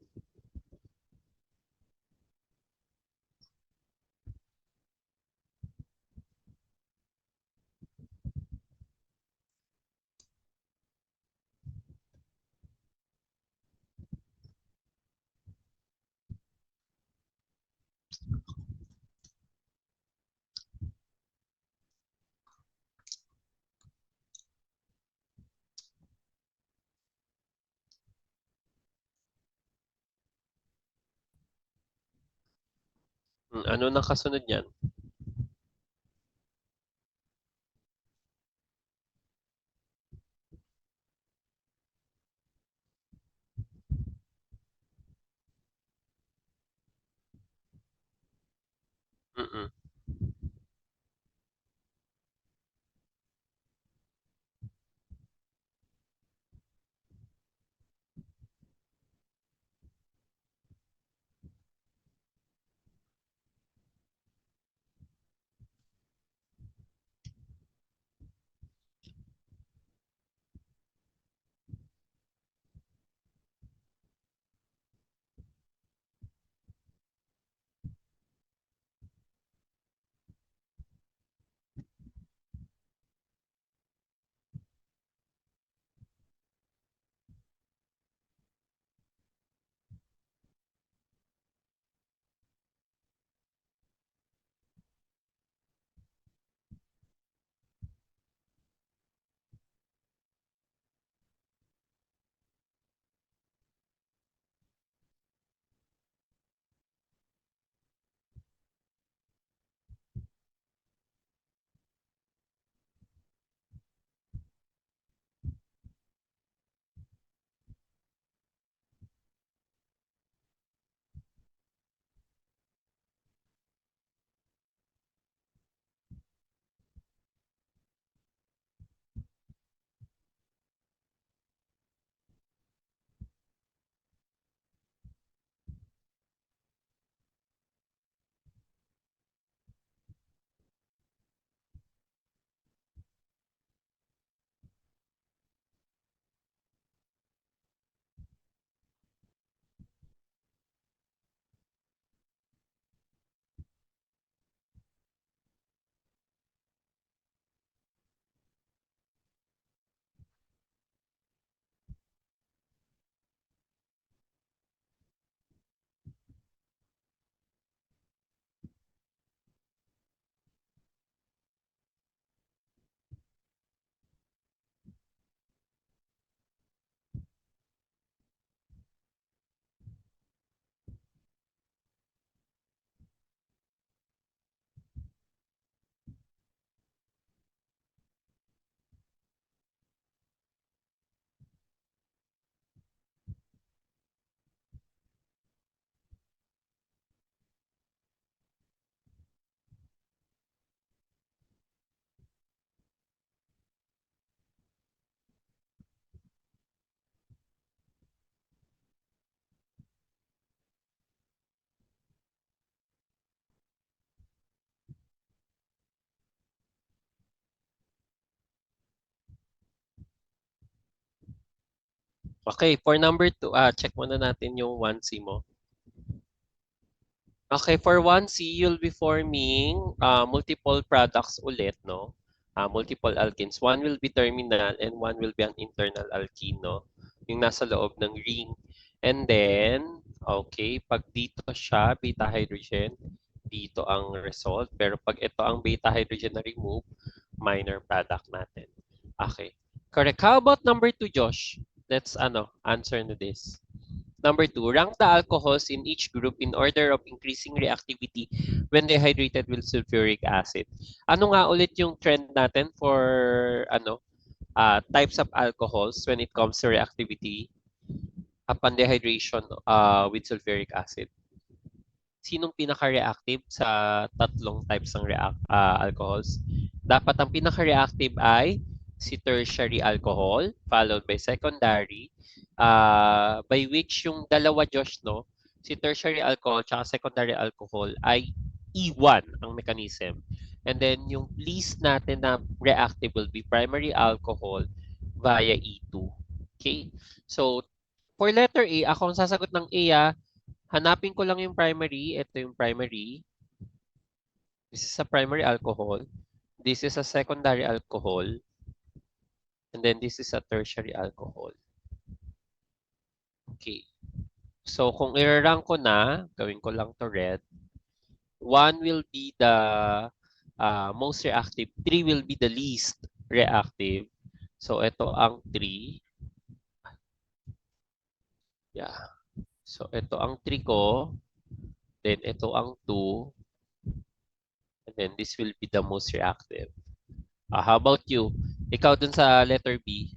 Ano nang kasunod niyan? Mm. Okay, for number 2, check muna natin yung 1C mo. Okay, for 1C, you'll be forming multiple products ulit, no? Multiple alkenes. One will be terminal and one will be an internal alkene, no? Yung nasa loob ng ring. And then, okay, pag dito siya, beta hydrogen, dito ang result. Pero pag ito ang beta hydrogen na remove, minor product natin. Okay. Correct. How about number 2, Josh? Let's answer na this. Number 2, rank the alcohols in each group in order of increasing reactivity when dehydrated with sulfuric acid. Ano nga ulit yung trend natin for types of alcohols when it comes to reactivity upon dehydration with sulfuric acid? Sinong pinaka-reactive sa tatlong types ng alcohols? Dapat ang pinaka-reactive ay si tertiary alcohol, followed by secondary, by which yung dalawa, Josh, no? Si tertiary alcohol at secondary alcohol ay E1 ang mechanism. And then yung least natin na reactive will be primary alcohol via E2. Okay? So, for letter A, ako ang sasagot ng A, hanapin ko lang yung primary. Ito yung primary. This is a primary alcohol. This is a secondary alcohol. And then this is a tertiary alcohol. Okay. So, kung i-rank ko na, gawin ko lang to red. 1 will be the most reactive. 3 will be the least reactive. So, ito ang 3. Yeah. So, ito ang 3 ko. Then, ito ang 2. And then, this will be the most reactive. How about you? Ikaw dun sa letter B.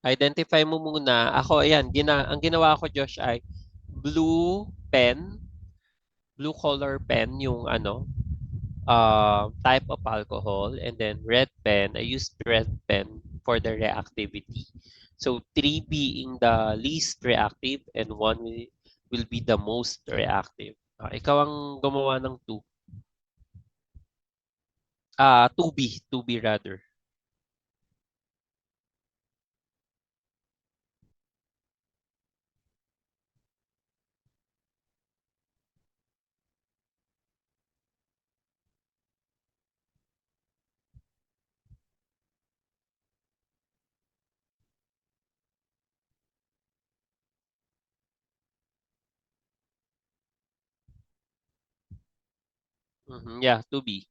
Identify mo muna. Ako, ayan, ang ginawa ko, Josh, ay blue pen, blue color pen, yung type of alcohol, and then red pen. I used red pen for the reactivity. So 3 being the least reactive and 1 will be the most reactive. Ikaw ang gumawa ng 2. 2B, 2B rather. Yeah, 2B.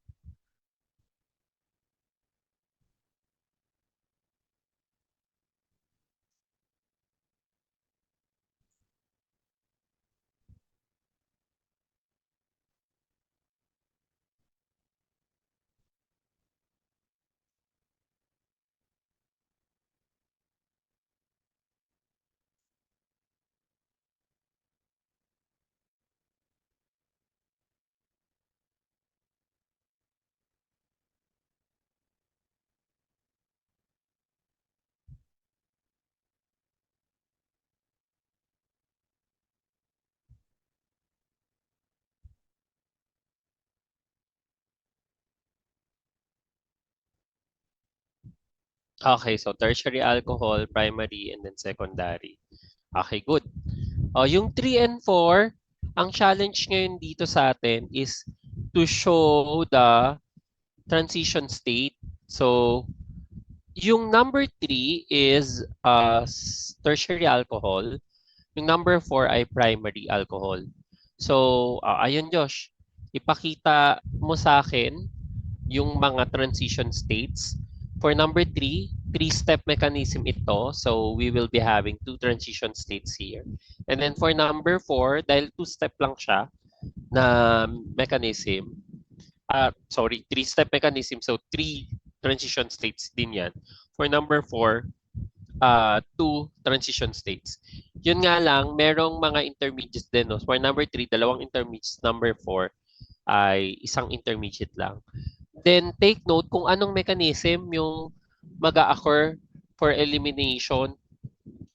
Okay, so tertiary alcohol, primary, and then secondary. Okay, good. Yung 3 and 4, ang challenge ngayon dito sa atin is to show the transition state. So, yung number 3 is tertiary alcohol. Yung number 4 ay primary alcohol. So, ayun Josh, ipakita mo sa akin yung mga transition states. For number 3, three-step mechanism ito. So, we will be having two transition states here. And then for number 4, dahil two-step lang siya na mechanism, sorry, three-step mechanism. So, three transition states din yan. For number 4, two transition states. Yun nga lang, merong mga intermediates din. No? For number 3, dalawang intermediates. Number 4 ay isang intermediate lang. Then, take note kung anong mechanism yung mag-occur for elimination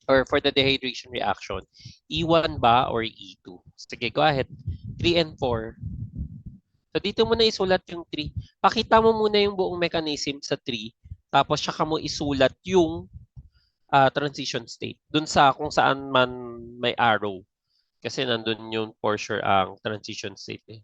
or for the dehydration reaction. E1 ba or E2? Sige, go ahead. 3 and 4. So dito mo na isulat yung 3. Pakita mo muna yung buong mechanism sa 3. Tapos saka mo isulat yung transition state. Dun sa kung saan man may arrow. Kasi nandun yung for sure ang transition state eh.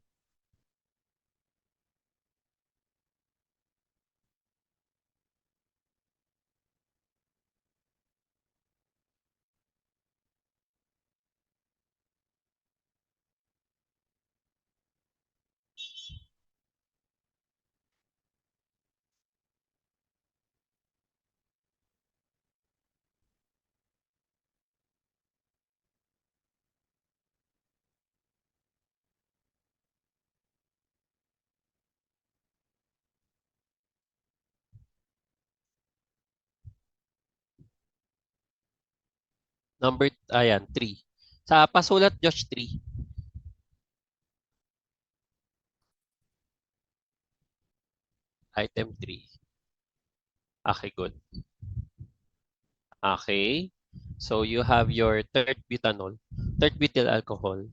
Ayan, 3. Sa pasulat, Josh, 3. Item 3. Okay, good. Okay. So you have your third butanol, third butyl alcohol.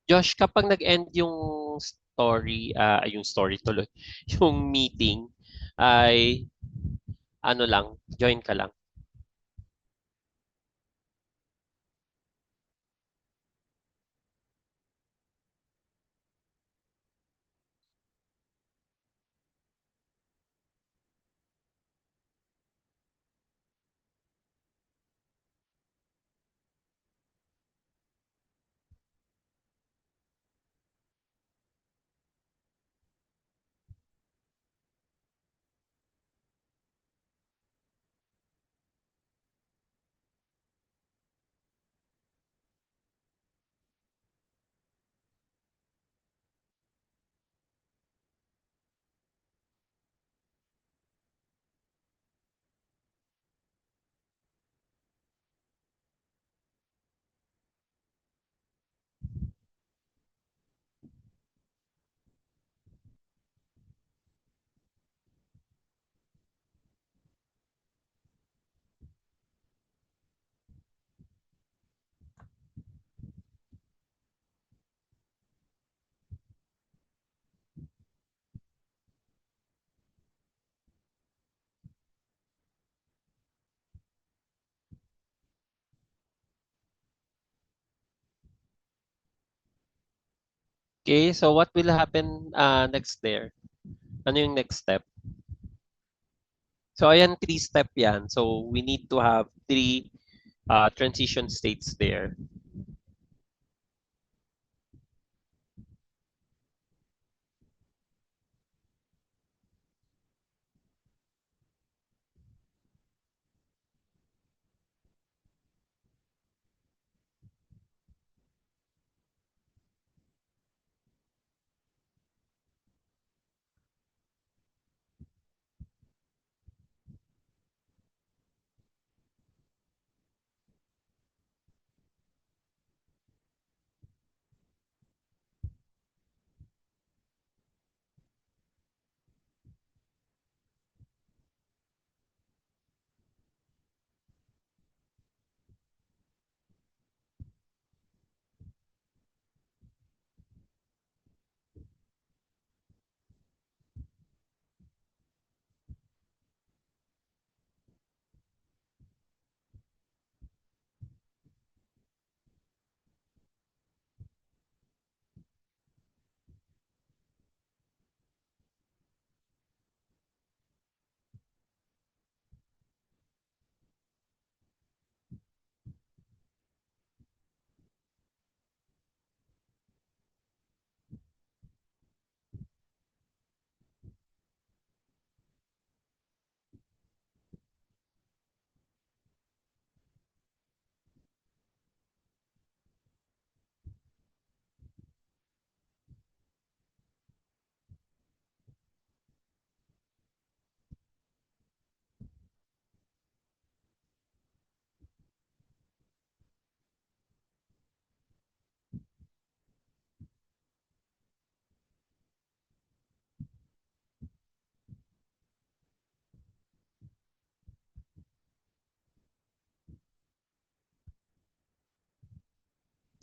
Josh, kapag nag-end yung story tuloy, yung meeting, ay ano lang, join ka lang. Okay, so what will happen next there? Ano yung next step? So ayan, three-step yan. So we need to have three transition states there.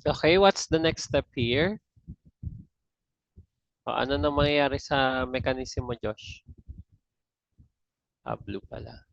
Okay, what's the next step here? O, ano na mangyayari sa mechanism mo, Josh? Blue pala.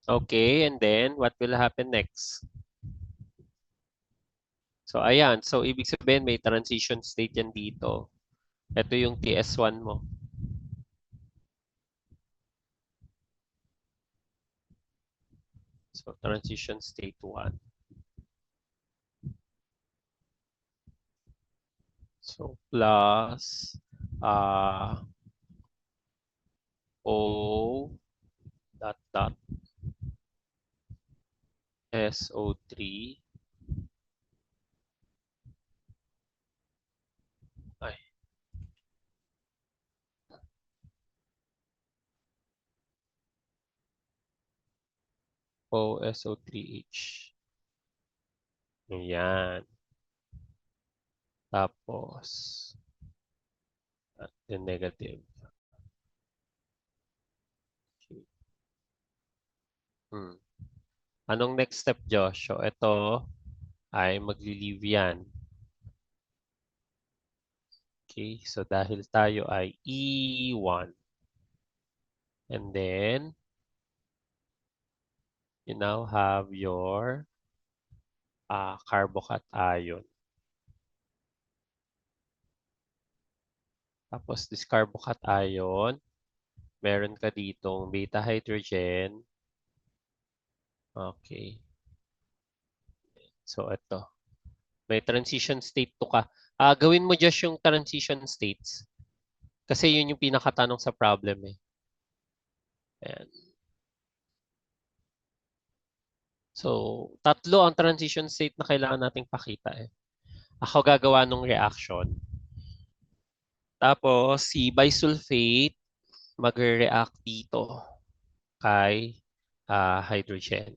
Okay, and then what will happen next? So, ayan. So, ibig sabihin may transition state yan dito. Ito yung TS1 mo. So, transition state 1. So, plus O dot dot SO3. Ay, OSO3H. Ayan. Tapos, the negative. Okay. Hmm. Anong next step, Josh? So, ito ay magli-leave yan. Okay, so dahil tayo ay E1. And then, you now have your carbocation. Tapos, this carbocation, meron ka ditong beta hydrogen. Okay. So, ito. May transition state to ka. Gawin mo just yung transition states. Kasi yun yung pinakatanong sa problem eh. Ayan. So, tatlo ang transition state na kailangan nating pakita eh. Ako gagawa ng reaction. Tapos, si bisulfate magre-react dito kay hydrogen.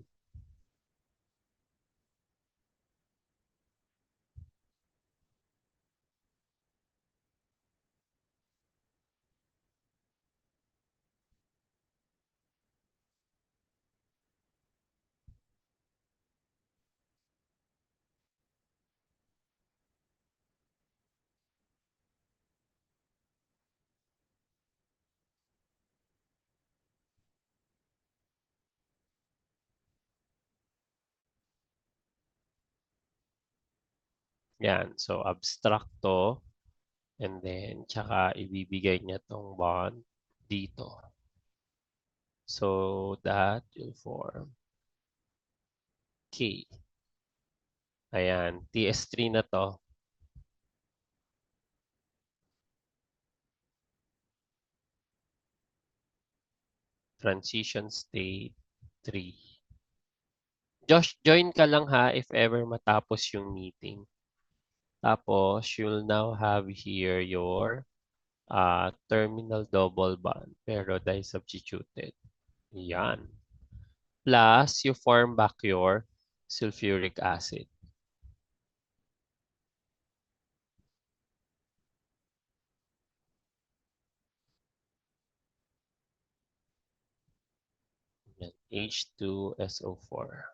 Yan. So, abstract to. And then, tsaka ibibigay niya tong bond dito. So, that will form K. Ayan. TS3 na to. Transition state 3. Josh, join ka lang ha if ever matapos yung meeting. Tapos, you'll now have here your terminal double bond pero disubstituted. Yan. Plus, you form back your sulfuric acid. Yan. H2SO4.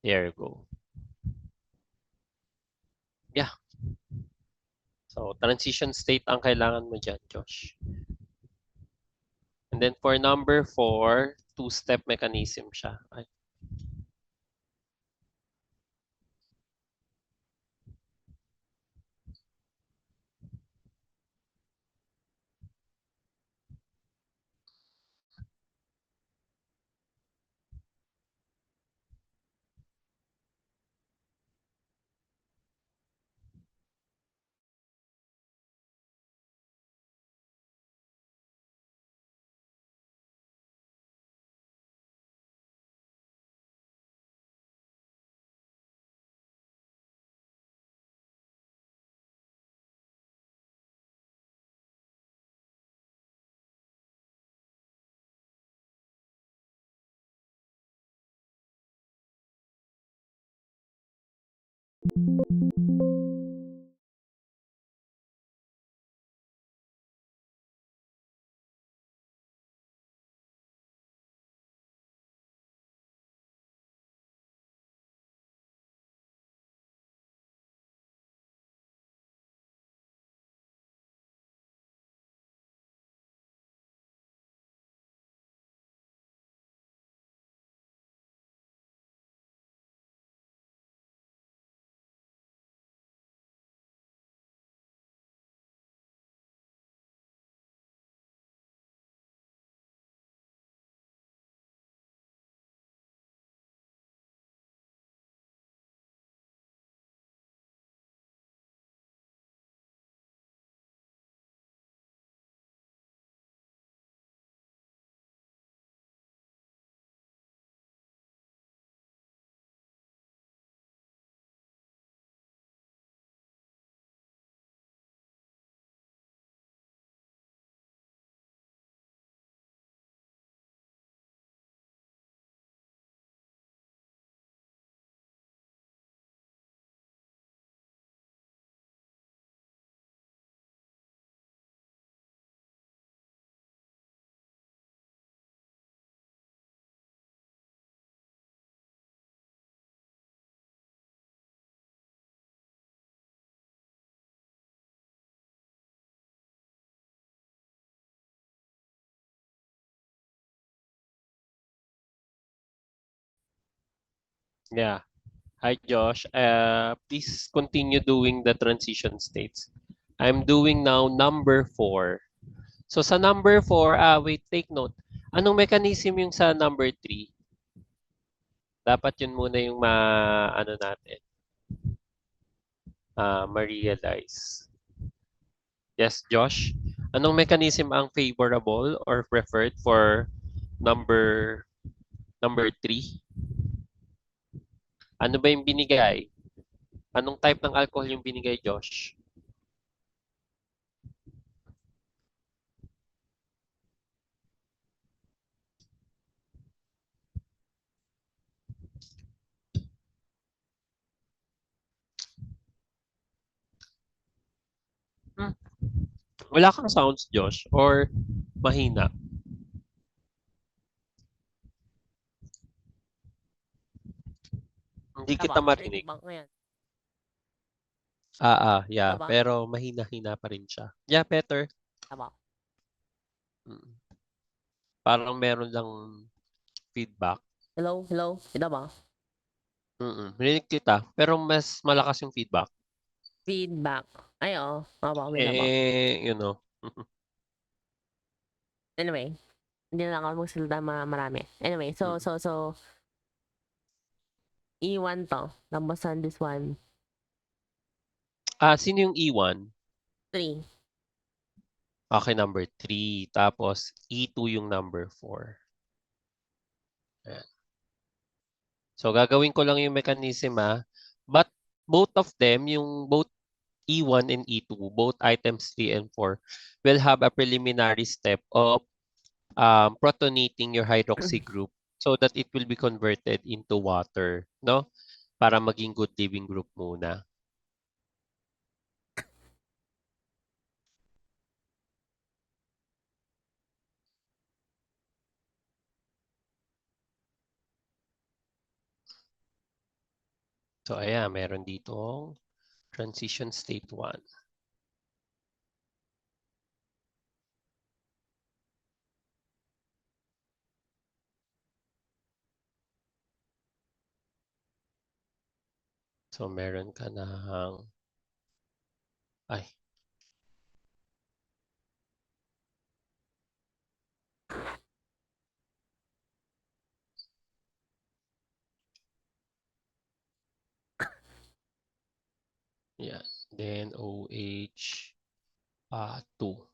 There you go. Yeah. So, transition state ang kailangan mo dyan, Josh. And then for number 4, two-step mechanism siya. Ay. Yeah. Hi, Josh. Please continue doing the transition states. I'm doing now number 4. So sa number 4, wait, take note. Anong mechanism yung sa number 3? Dapat yun muna yung ano natin, ma-realize. Yes, Josh? Anong mechanism ang favorable or preferred for number number 3? Ano ba yung binigay? Anong type ng alcohol yung binigay, Josh? Hmm. Wala kang sounds, Josh, or mahina? Hindi Tama, kita narinig marinig. ba ko yan? Yeah. Tama, Pero mahina-hina pa rin siya. Yeah, better. tama. Mm. Parang meron lang feedback. Hello, hello, kita ba? Rinig kita, pero mas malakas yung feedback. Feedback. Ay, oo. Tama, kita ba? You know. Anyway, hindi na lang ako magsalita marami. Anyway, so, Mm. E1 to. Tapos on this one, Sino yung E1? 3. Okay, number 3. Tapos E2 yung number 4. Ayan. So, gagawin ko lang yung mechanism But both of them, yung both E1 and E2, both items 3 and 4, will have a preliminary step of protonating your hydroxy group so that it will be converted into water, no? Para maging good living group muna. So, ayan, meron ditong transition state 1. So, meron ka ng... Ay. Yan. Then, OH 2.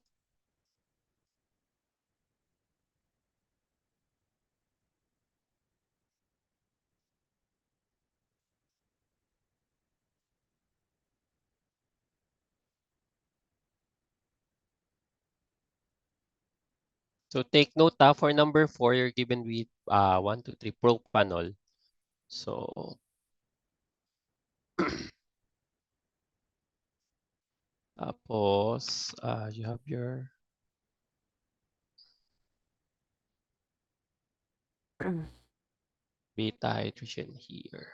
So, take note for number 4, you're given with 1, 2, 3, propanol. So, Tapos, you have your beta hydrogen here.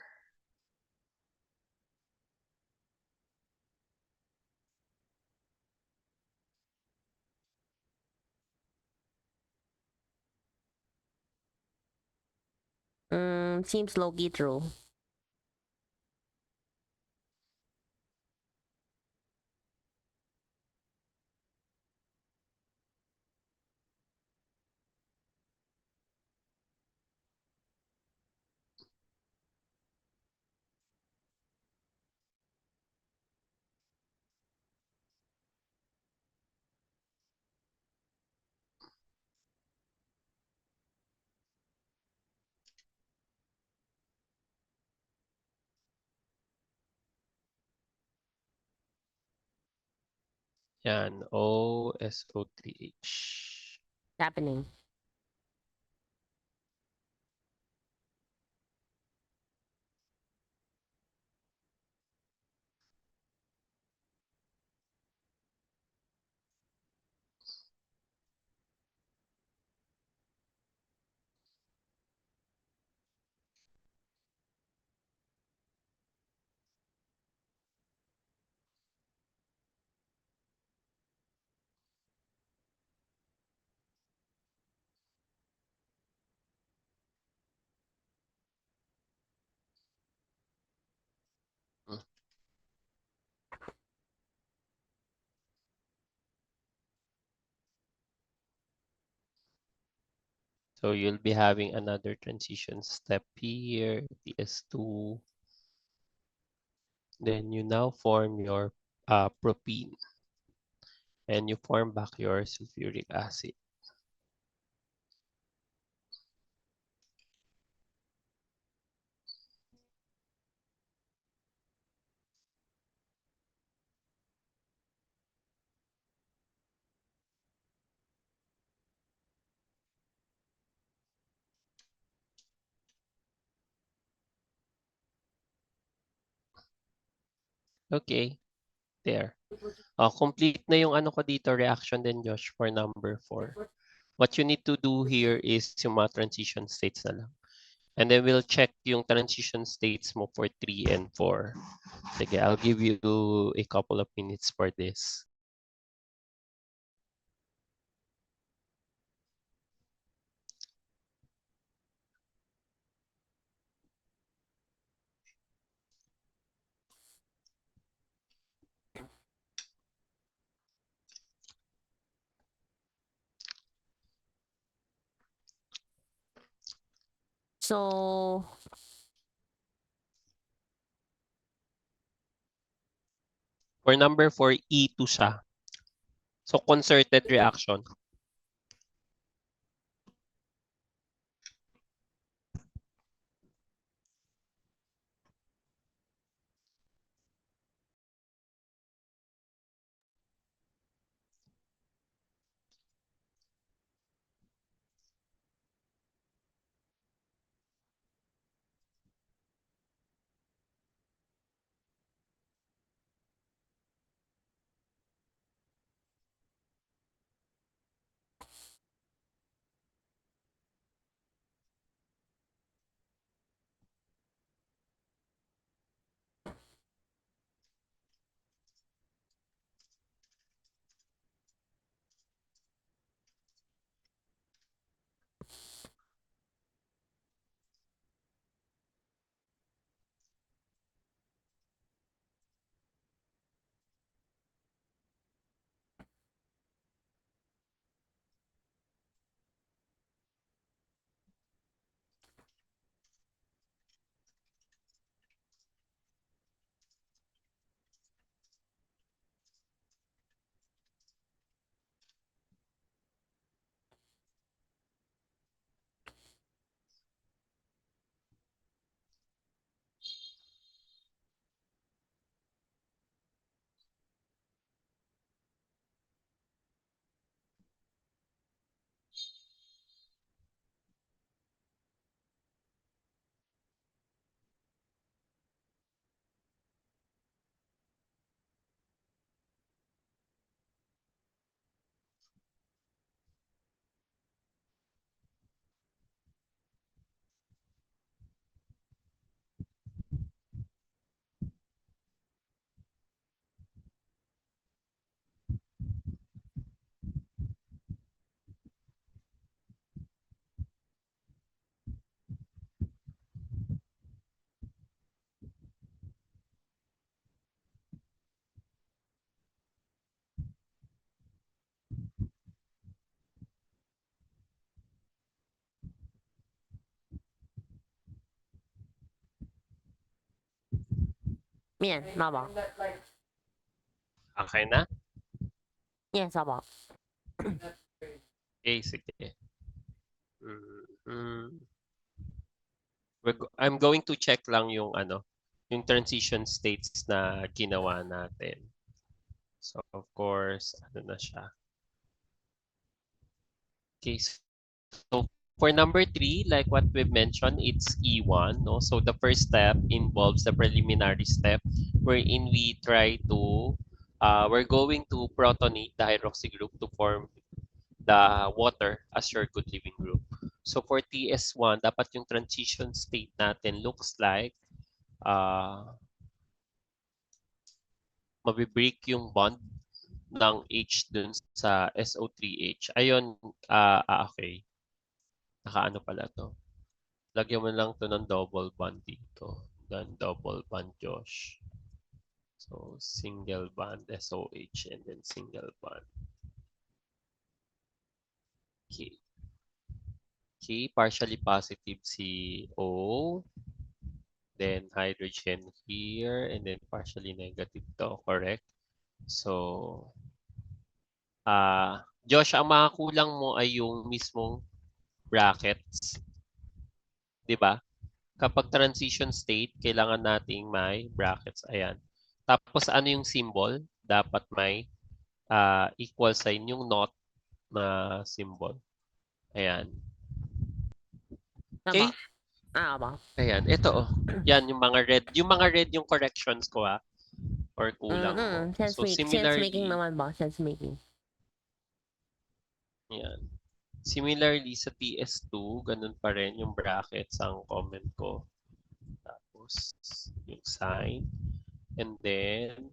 Seems low-key true. Yan, OSO3H. Happening. Mm. So you'll be having another transition step here, TS2. Then you now form your propene and you form back your sulfuric acid. Okay, there. Complete na yung ano ko dito, reaction din, Josh, for number 4. What you need to do here is yung mga transition states na lang. And then we'll check yung transition states mo for 3 and 4. Sige, I'll give you a couple of minutes for this. So, For number 4, E2 siya. So concerted reaction. Yan, opo. Okay na? Yes, opo. Okay, sige. Mm, I'm going to check lang yung yung transition states na ginawa natin. So, of course, na siya. Okay, so for number 3, like what we mentioned, it's E1, no? So the first step involves the preliminary step wherein we try to, we're going to protonate the hydroxy group to form the water as your good living group. So for TS1, dapat yung transition state natin looks like, mabibreak yung bond ng H dun sa SO3H. Ayun, okay. Nakaano pala to. Lagyan mo lang to ng double bond dito. Then double bond Josh. So, single bond SOH and then single bond. Okay. Okay, partially positive CO. Then hydrogen here and then partially negative to, correct? So, Josh, ang makakulang mo ay yung mismong brackets. 'Di ba? Kapag transition state, kailangan nating may brackets. Ayan. Tapos ano yung symbol? Dapat may equal sign yung not na symbol. Ayan. Opo. Okay? Opo. Ayan. Ito, oh. Yan, yung mga red. Yung mga red yung corrections ko, or kulang mo. Sense, So, sense making similarly, naman ba? Sense making. yan. Similarly sa TS2, ganun pa rin yung brackets ang comment ko. Tapos, yung sign. And then,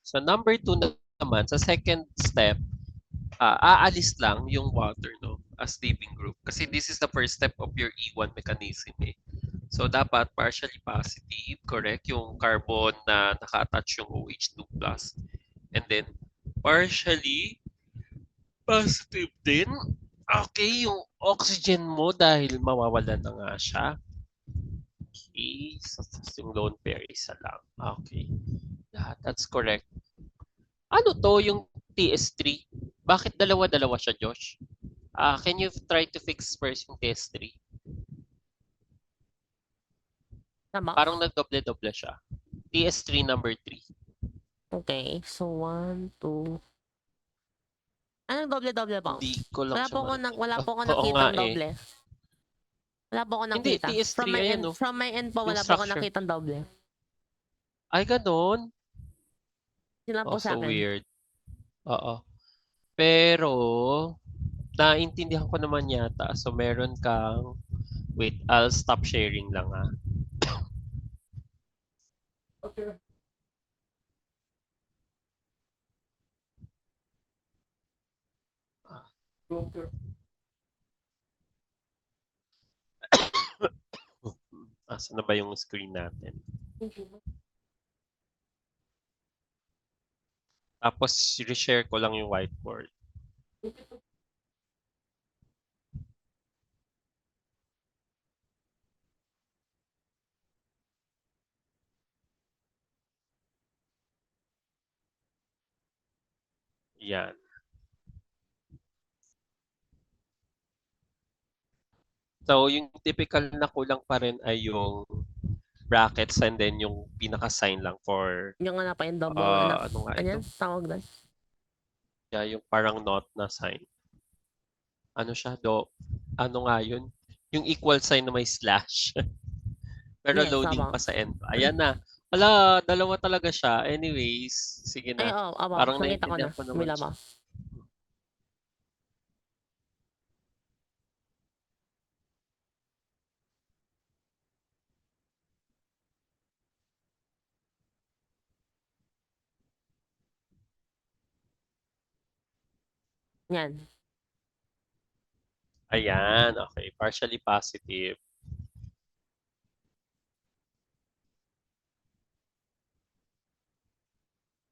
sa number 2 naman, sa second step, aalis lang yung water, no, as living group. Kasi this is the first step of your E1 mechanism, eh. So, dapat partially positive, correct? Yung carbon na naka-attach yung OH2+. And then, partially positive din. Okay, yung oxygen mo dahil mawawalan na nga siya. Okay, so yung lone pair isa lang. Okay, that's correct. Ano to yung TS3? Bakit dalawa-dalawa siya, Josh? Can you try to fix first yung TS3? Tama. Parang nagdoble-doble siya. TS3 number 3. Okay, so 1, 2. Anong doble-doble po? Hindi ko lang siya Wala po ako Oo nga nakitang eh. doble. Wala po ako Hindi, nakita. TS3 ayan oh. From my end po, Yung wala po ako structure. nakitang doble. Ay, ganun? Sila po Oh, sa so akin. weird. Oo. Pero, naintindihan ko naman yata. So, meron kang... Wait, I'll stop sharing lang Okay. Okay. Asa na ba yung screen natin? Tapos, reshare ko lang yung whiteboard. Yan. So, yung typical na kulang pa rin ay yung brackets and then yung pinaka-sign lang for, Yung ano pa yung double, ano nga ano ito? yan? Tawag doon? Yeah, yung parang not na sign. Ano siya? Ano nga yun? Yung equal sign na may slash. Pero Yes, loading tama. pa sa end. Ayan na. Ala, dalawa talaga siya. Anyways, sige Ay, na. oo, Parang nakita ko na. naintindihan ko naman Mila siya. mo. Yan. Ayan, okay. Partially positive.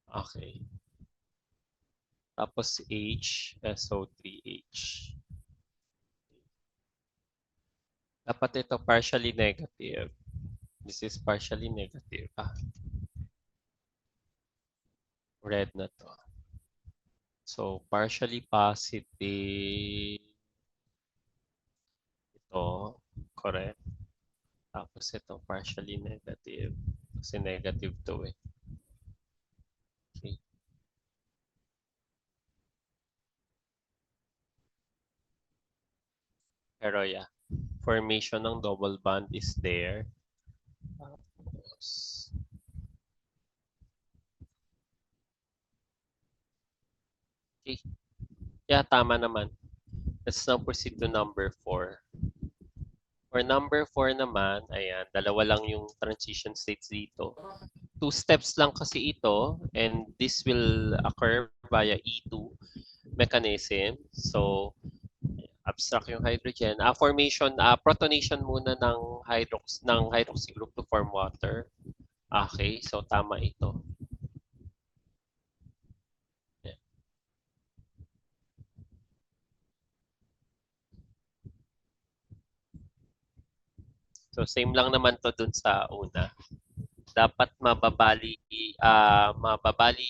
Okay. Tapos H, SO3H. Dapat ito partially negative. This is partially negative. Red na to. So, partially positive. Ito, correct. Tapos ito, partially negative. Kasi negative to eh. Okay. Pero yeah, formation ng double bond is there. Tapos, okay. Yeah, tama naman. Let's now proceed to number 4. For number 4 naman, ayan, dalawa lang yung transition states dito. 2 steps lang kasi ito, and this will occur via E2 mechanism. So, abstract yung hydrogen. Formation, protonation muna ng hydroxy group to form water. Okay, so tama ito. Yeah. So same lang naman to dun sa una. Dapat mababali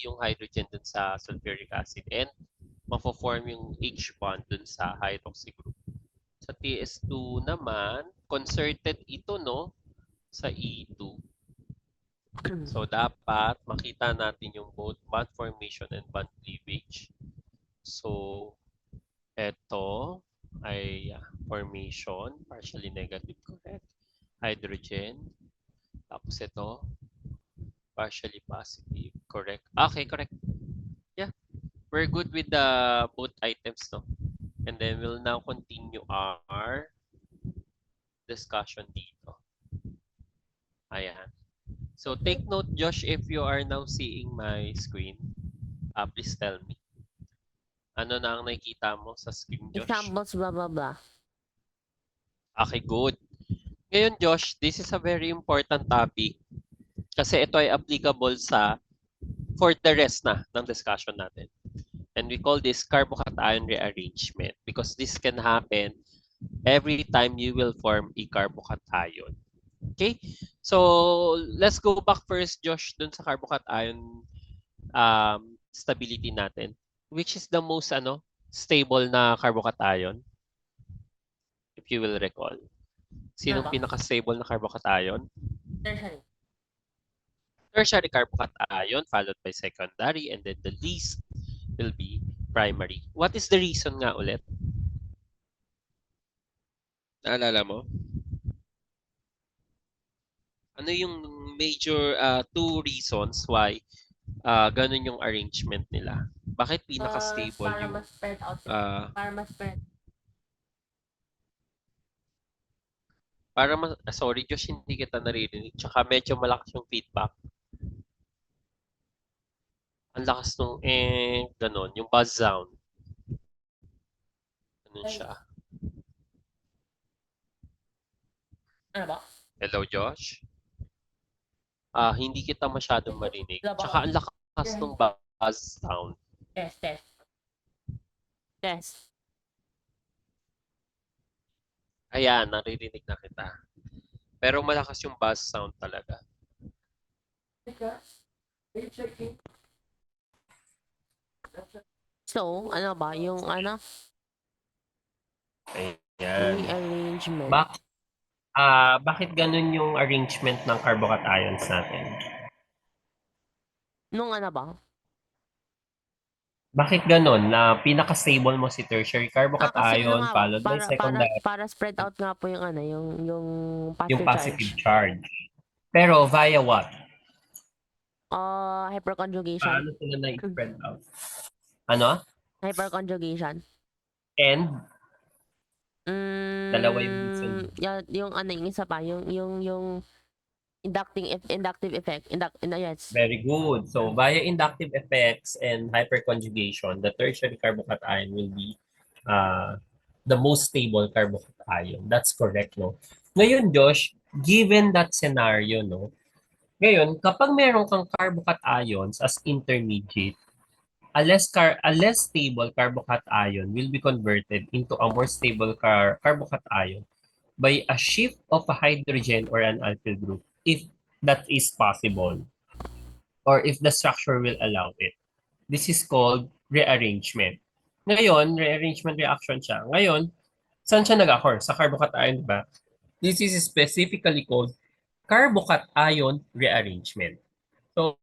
yung hydrogen dun sa sulfuric acid and mafo-form yung H bond dun sa hydroxy group. Sa TS2 naman, concerted ito no sa E2. So dapat makita natin yung both bond formation and bond cleavage. So ito ay formation, partially negative, correct? Hydrogen. Tapos ito, partially positive. Correct. Okay, correct. Yeah. We're good with the both items, no? And then we'll now continue our discussion dito. Ayan. So take note, Josh, if you are now seeing my screen, please tell me. Ano na ang nakikita mo sa screen, Josh? Examples, blah, blah, blah. Okay, good. Ngayon, Josh, this is a very important topic kasi ito ay applicable for the rest na ng discussion natin. And we call this carbocation rearrangement because this can happen every time you will form a carbocation. Okay? So, let's go back first, Josh, dun sa carbocation stability natin. Which is the most stable na carbocation? If you will recall. Sinong pinaka-stable na carbocation? Tertiary. Tertiary carbocation followed by secondary and then the least will be primary. What is the reason nga ulit? Naalala mo? Ano yung major 2 reasons why ganun yung arrangement nila? Bakit pinaka-stable para yung mas spread out. Para mas spread. Sorry Josh, hindi kita naririnig. Tsaka medyo malakas yung feedback. Ang lakas nung ganun, yung buzz sound. Ganun siya. Ano ba? Hello, Josh? Hindi kita masyadong marinig. Tsaka ang lakas nung buzz sound. Test. Ayan, naririnig na kita. Pero malakas yung buzz sound talaga. So, ano ba? Yung Ayan. rearrangement. Bakit ganun yung arrangement ng carbocations natin? Nung ano ba? Bakit ganun? Na pinaka-stable mo si tertiary carbocation followed by secondary. Para spread out nga po yung yung positive, yung positive charge. Pero via what? Hyperconjugation. Paano sila na-spread out? Ano? Hyperconjugation. And? Dalawa yung reason. Yung isa pa, yung inductive effect. Yes. Very good. So, via inductive effects and hyperconjugation, the tertiary carbocation will be the most stable carbocation. That's correct, no? Ngayon, Josh, given that scenario, no? Ngayon, kapag meron kang carbocations as intermediate, a less stable carbocation will be converted into a more stable carbocation by a shift of a hydrogen or an alkyl group if that is possible or if the structure will allow it. This is called rearrangement. Ngayon, rearrangement reaction siya. Ngayon, saan siya nag-occur? Sa carbocation, ba? This is specifically called carbocation rearrangement. So,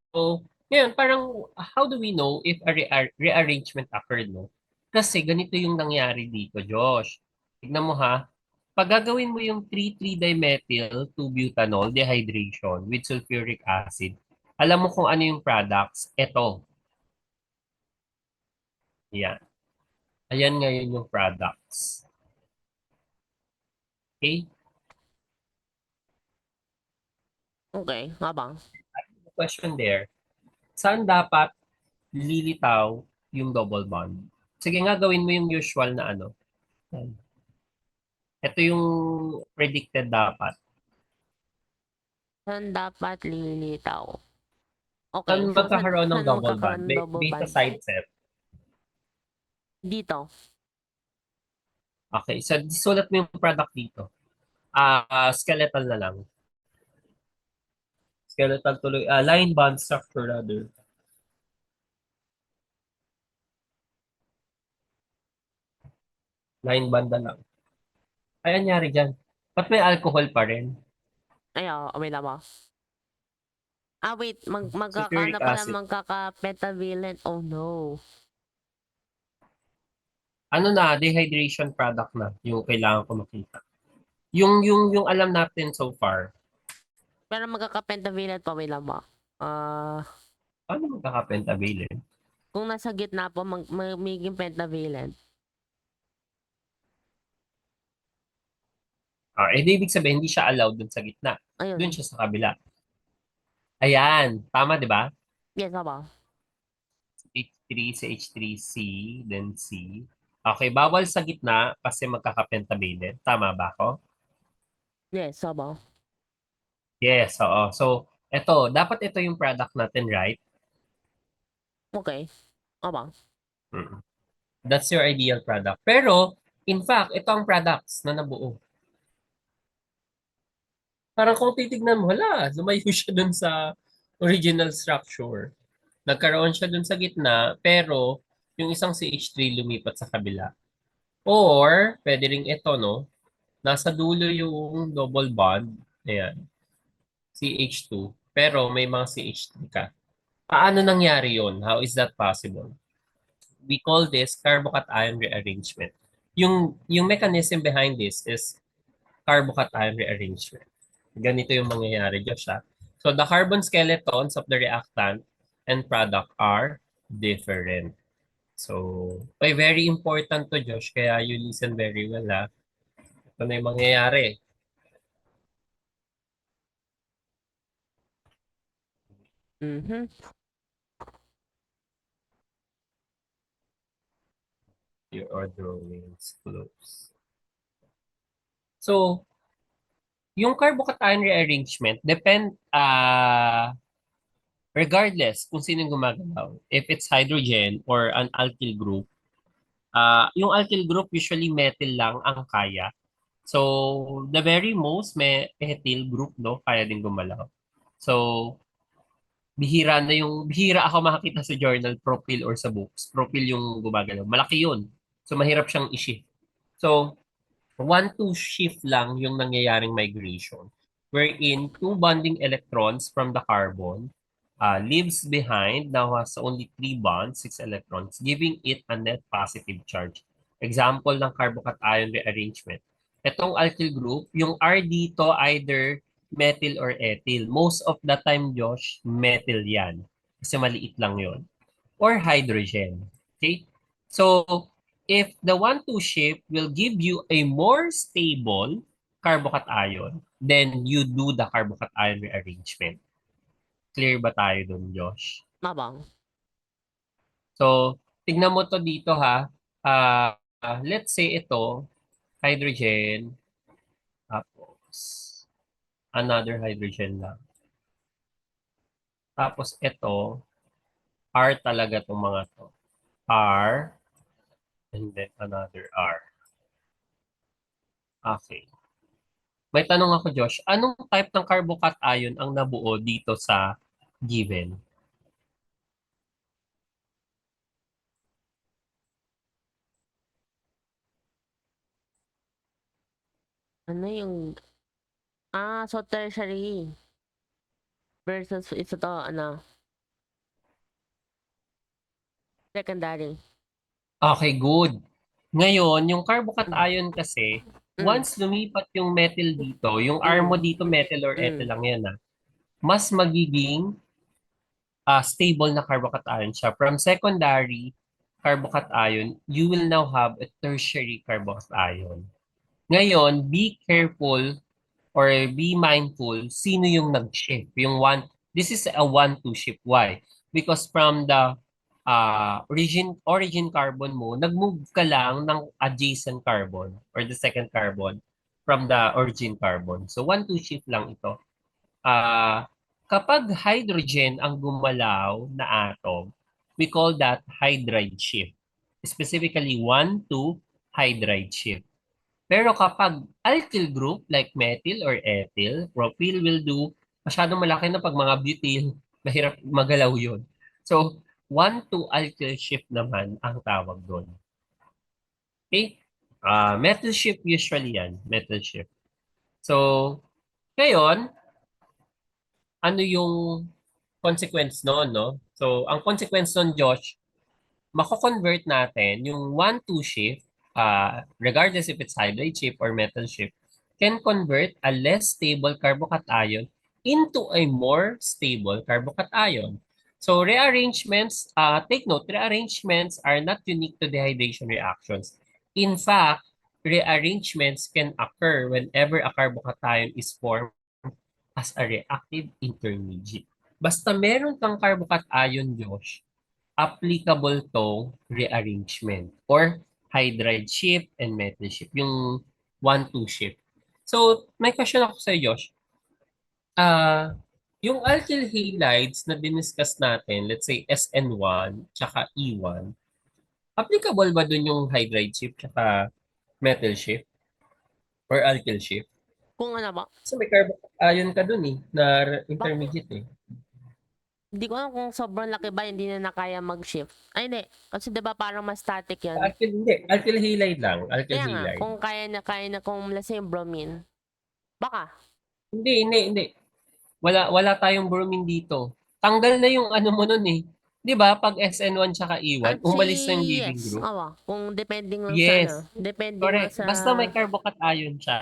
ngayon, parang how do we know if a rearrangement occurred, no? Kasi ganito yung nangyari dito, Josh. Tignan mo ha. Pag gagawin mo yung 3,3-dimethyl 2-butanol dehydration with sulfuric acid, alam mo kung ano yung products? Ito. Yan. Ayan ngayon yung products. Okay? Okay, habang. Question there. Saan dapat lilitaw yung double bond? Sige nga, gawin mo yung usual na ano. Ito yung predicted dapat. Saan dapat lilitaw? Okay, Saan so magkakaroon ng saan double bond? magkakaroon ng double Based sa bond? side set. Dito. Okay, so sulat mo yung product dito. Skeletal na lang. Skeletal tuloy. Line bond structure rather. Line bond na lang. Ay, anyari dyan? Ba't may alcohol pa rin? Ay, wait lang ba? Wait. Sulfuric Magkakaano pala acid. magkaka-pentavalent. Oh, no. Ano na, dehydration product na yung kailangan ko makita. Yung alam natin so far. Pero magkaka-pentavalent pa, wait lang ba? Paano magkaka-pentavalent? Kung nasa gitna po, magiging pentavalent. Ibig sabihin, hindi siya allowed dun sa gitna. Ayun. Dun siya sa kabila. Ayan, tama, di ba? Yes, habang. H3 sa H3C, then C. Okay, bawal sa gitna kasi magkaka-pentavalent. Tama ba ako? Yes, habang. Yes, oo. So, dapat ito yung product natin, right? Okay. Habang. Mm. That's your ideal product. Pero, in fact, ito ang products na nabuo. Parang kung titignan mo, hala, lumayo siya dun sa original structure. Nagkaroon siya dun sa gitna, pero yung isang CH3 lumipat sa kabila. Or, pwede rin ito, no? Nasa dulo yung double bond. Ayan. CH2. Pero may mga CH3 ka. Paano nangyari yon? How is that possible? We call this carbocation rearrangement. Yung mechanism behind this is carbocation rearrangement. Ganito yung mangyayari, Josh. So the carbon skeletons of the reactant and product are different. So, very important to, Josh. Kaya you listen very well, ha? Ito na yung mangyayari. Mm-hmm. Your drawings close. So, yung carbocation rearrangement, regardless kung sino gumagalaw, if it's hydrogen or an alkyl group, yung alkyl group usually methyl lang ang kaya. So, the very most may ethyl group, no, kaya din gumalaw. So, bihira ako makakita sa journal, propyl or sa books. Propyl yung gumagalaw. Malaki yun. So, mahirap siyang i-shift. So, 1-2 shift lang yung nangyayaring migration, wherein two bonding electrons from the carbon leaves behind, now has only 3 bonds, 6 electrons, giving it a net positive charge. Example ng carbocation rearrangement. Itong alkyl group, yung R dito either methyl or ethyl. Most of the time, Josh, methyl yan. Kasi maliit lang yon. Or hydrogen. Okay? So, if the 1,2 shape will give you a more stable carbocation, then you do the carbocation rearrangement. Clear ba tayo dun, Josh? Habang. So, tignan mo to dito ha. Let's say ito, hydrogen, tapos another hydrogen lang. Tapos ito, R talaga itong mga to. R, and then another R. Okay. may tanong ako, Josh. Anong type ng carbocation ang nabuo dito sa given? Ano yung... so tertiary versus ito to, ano, secondary. Okay, good. Ngayon, yung carbocation kasi, Mm. once lumipat yung methyl dito, yung R mo dito methyl or ethyl lang yan mas magiging stable na carbocation siya. From secondary carbocation, you will now have a tertiary carbocation. Ngayon, be careful or be mindful sino yung nag-shift. Yung one, this is a 1-2 shift. Why? Because from the origin carbon mo, nag-move ka lang ng adjacent carbon or the second carbon from the origin carbon. So 1-2 shift lang ito. Kapag hydrogen ang gumalaw na atom, we call that hydride shift. Specifically 1-2 hydride shift. Pero kapag alkyl group like methyl or ethyl, propyl will do masyadong malaki na pag mga butyl, mahirap magalaw yun. So, 1-2 alkyl shift naman ang tawag doon. Okay? Metal shift usually yan. Metal shift. So, ngayon, ano yung consequence noon, no? So, ang consequence noon, Josh, mako-convert natin yung 1-2 shift, regardless if it's hydride shift or metal shift, can convert a less stable carbocation into a more stable carbocation. So rearrangements, take note, rearrangements are not unique to dehydration reactions. In fact, rearrangements can occur whenever a carbocation is formed as a reactive intermediate. Basta meron kang carbocation, Josh, applicable to rearrangement or hydride shift and metal shift, yung 1-2 shift. So, may question ako sa Josh. Yung alkyl halides na diniscuss natin, let's say SN1 tsaka E1, applicable ba dun yung hydride shift tsaka metal shift or alkyl shift? Kung ano ba, Kasi may carbocation ka dun na intermediate hindi ko alam kung sobrang laki ba, hindi na kaya mag-shift. Ay, hindi. Kasi diba parang mas static yan. Alkyl, hindi. Alkyl halide lang. Alkyl Kaya nga, halide. kung kaya na, kung let's say bromine, baka. Hindi. Wala tayong bromine dito. Tanggal na yung ano mo nun 'Di ba? Pag SN1 tsaka E1, umalis na yung Actually, leaving yes. group. Oo. Kung depending lang sa ano. Yes, Depending lang correct. sa... Basta may carbocation siya.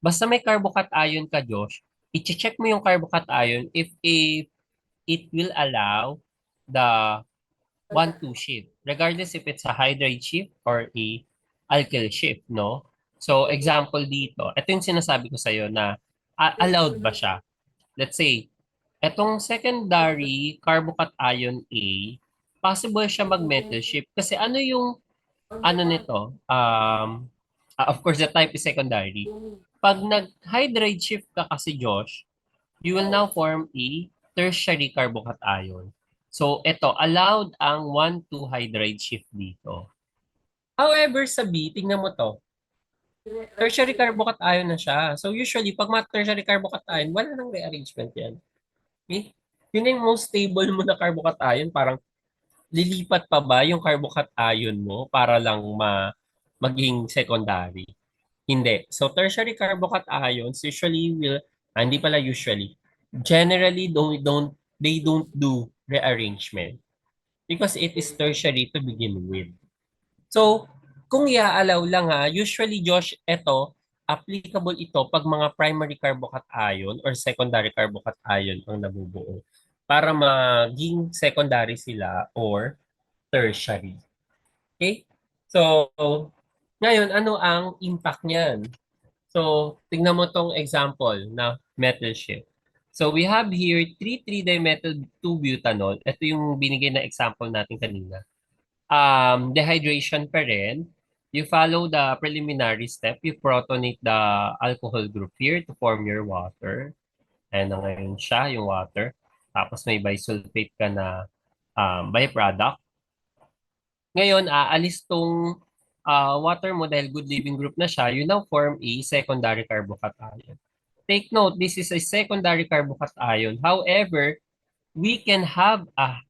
Basta may carbocation ka, Josh, i-check mo yung carbocation if it will allow the 1-2 shift, regardless if it's a hydride shift or a alkyl shift, no? So, example dito, ito yung sinasabi ko sa'yo na allowed ba siya? Let's say, etong secondary carbocation A, possible siya mag-metal shift. Kasi ano yung, ano nito, of course, the type is secondary. Pag nag-hydride shift ka kasi, Josh, you will now form a tertiary carbocation. So, ito, allowed ang 1-2 hydride shift dito. However, sa B, tingnan mo to, tertiary carbocation na siya. So, usually, pag tertiary carbocation, wala nang rearrangement yan. Okay? Yun yung most stable mo na carbocation. Parang lilipat pa ba yung carbocation mo para lang maging secondary? Hindi. So tertiary carbocations usually will, hindi pala usually, generally they don't do rearrangement because it is tertiary to begin with. So, kung i-allow lang usually Josh, applicable ito pag mga primary carbocation or secondary carbocation ang nabubuo para maging secondary sila or tertiary. Okay? So, ngayon, ano ang impact niyan? So, tingnan mo tong example na metal shift. So, we have here 3,3-dimethyl 2-butanol. Ito yung binigay na example natin kanina. Dehydration pa rin. You follow the preliminary step. You protonate the alcohol group here to form your water. Ayan na ngayon siya, yung water. Tapos may bisulfate ka na byproduct. Ngayon, aalis tong water mo dahil good living group na siya, you now form a secondary carbocation. Take note, this is a secondary carbocation. However, we can have a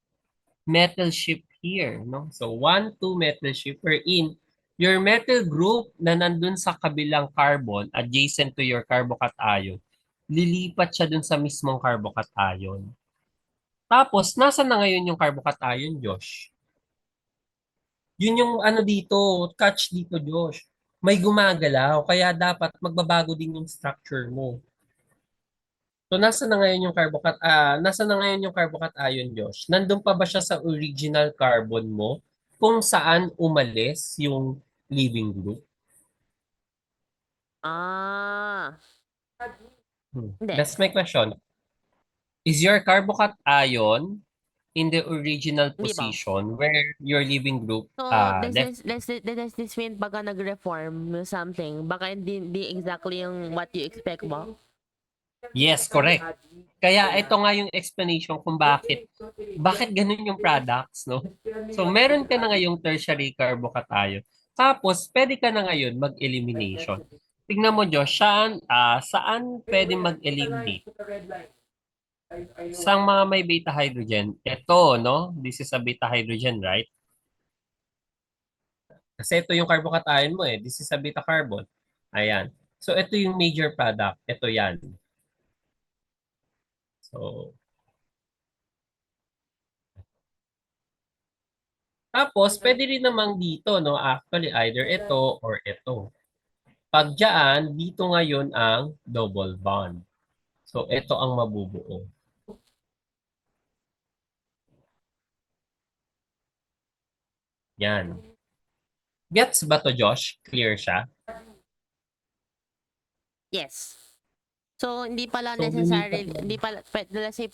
metal ship here, no? So 1, 2 metal ship wherein your metal group na nandun sa kabilang carbon adjacent to your carbocation, lilipat siya dun sa mismong carbocation. Tapos, nasa na ngayon yung carbocation, Josh? Yun yung ano dito, catch dito, Josh. May gumagalaw, kaya dapat magbabago din yung structure mo. So nasa na ngayon yung carbocation, Josh? Nandun pa ba siya sa original carbon mo kung saan umalis yung leaving group? Ah, hindi. That's my question. Is your carbocation in the original Hindi ba? position where your leaving group So, left? this mean pagka nag-reform something, baka hindi exactly yung what you expect mo. Yes, correct. Kaya ito nga yung explanation kung bakit ganun yung products, no? So meron ka na ngayong tertiary carbocation. Tapos pwede ka na ngayon mag-elimination. Tingnan mo, Josh, saan pwede mag-eliminate? Sa mga may beta hydrogen. Ito, no? This is a beta hydrogen, right? Kasi ito yung carbocation mo eh. This is a beta carbon. Ayan. So ito yung major product. Ito yan. So, tapos, pwede rin namang dito, no? Actually, either ito or ito. Pag dyan, dito ngayon ang double bond. So, ito ang mabubuo. Yan. Gets ba to, Josh? Clear siya? Yes. So, hindi pala So, necessary, hindi pala, let's say,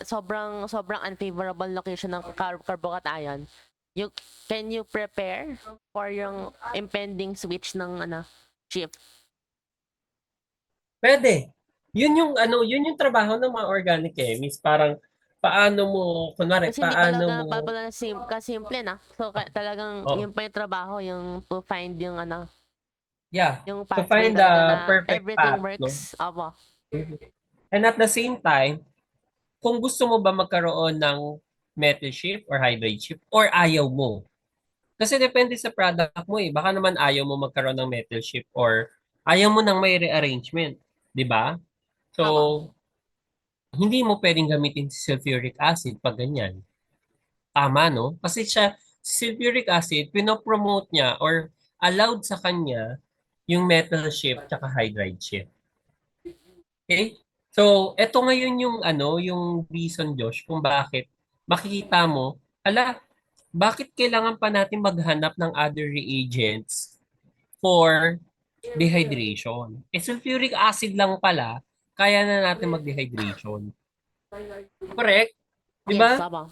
sobrang unfavorable location ng carbocation. Can you prepare for yung impending switch ng shift? Pwede. Yun yung trabaho ng mga organic chemists. Parang, paano mo, kunwari, Kasi hindi paano pala mo, pala kasimple na. So, talagang oh, yun pa yung trabaho, yung to find yung yeah, yung to pathway find the talaga na perfect everything path, no? works. Opo. And at the same time, kung gusto mo ba magkaroon ng metal shift or hydride shift or ayaw mo. Kasi depende sa product mo eh. Baka naman ayaw mo magkaroon ng metal shift or ayaw mo nang may rearrangement. Di ba? So, Opo. hindi mo pwedeng gamitin si sulfuric acid pag ganyan. Tama, no? Kasi si sulfuric acid, pinopromote niya or allowed sa kanya yung metal shift tsaka hydride shift. Okay? So, eto ngayon yung reason, Josh, kung bakit makikita mo, bakit kailangan pa natin maghanap ng other reagents for dehydration? Sulfuric acid lang pala, kaya na natin mag-dehydration. Correct? Di Yes, ba? opo.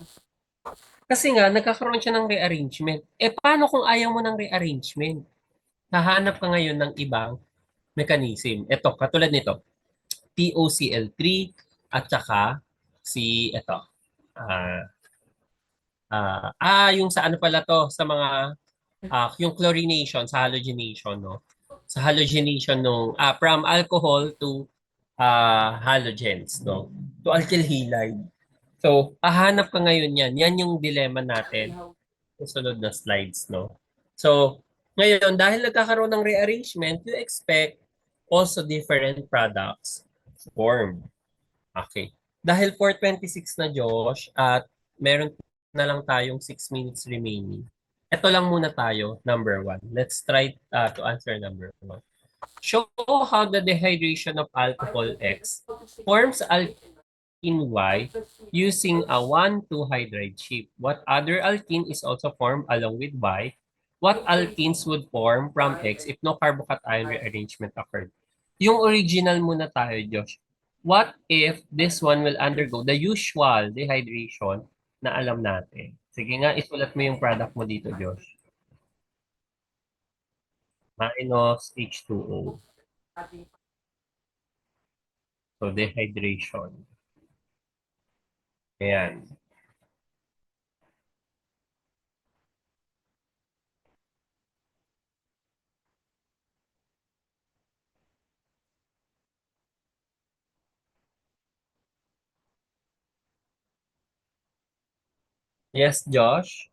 Kasi nga, nagkakaroon siya ng rearrangement. Paano kung ayaw mo ng rearrangement? Hahanap ka ngayon ng ibang mechanism. Ito, katulad nito. POCl3 at saka ito. Ah, yung sa ano pala to, sa mga, yung chlorination, sa halogenation, no? Sa halogenation no, from alcohol to halogens, no? To alkyl halide. So, hahanap ka ngayon yan. Yan yung dilemma natin sa sunod na slides, no? So, ngayon, dahil nagkakaroon ng rearrangement, you expect also different products form. Okay. Dahil 4:26 na, Josh, at meron na lang tayong 6 minutes remaining. Ito lang muna tayo, number 1. Let's try to answer number 1. Show how the dehydration of alcohol X forms alkene Y using a 1,2 hydride shift. What other alkene is also formed along with Y? What alkenes would form from X if no carbocation rearrangement occurred? Yung original muna tayo, Josh. What if this one will undergo the usual dehydration na alam natin? Sige nga, isulat mo yung product mo dito, Josh. Minus H2O. So, dehydration. Ayan. Yes, Josh?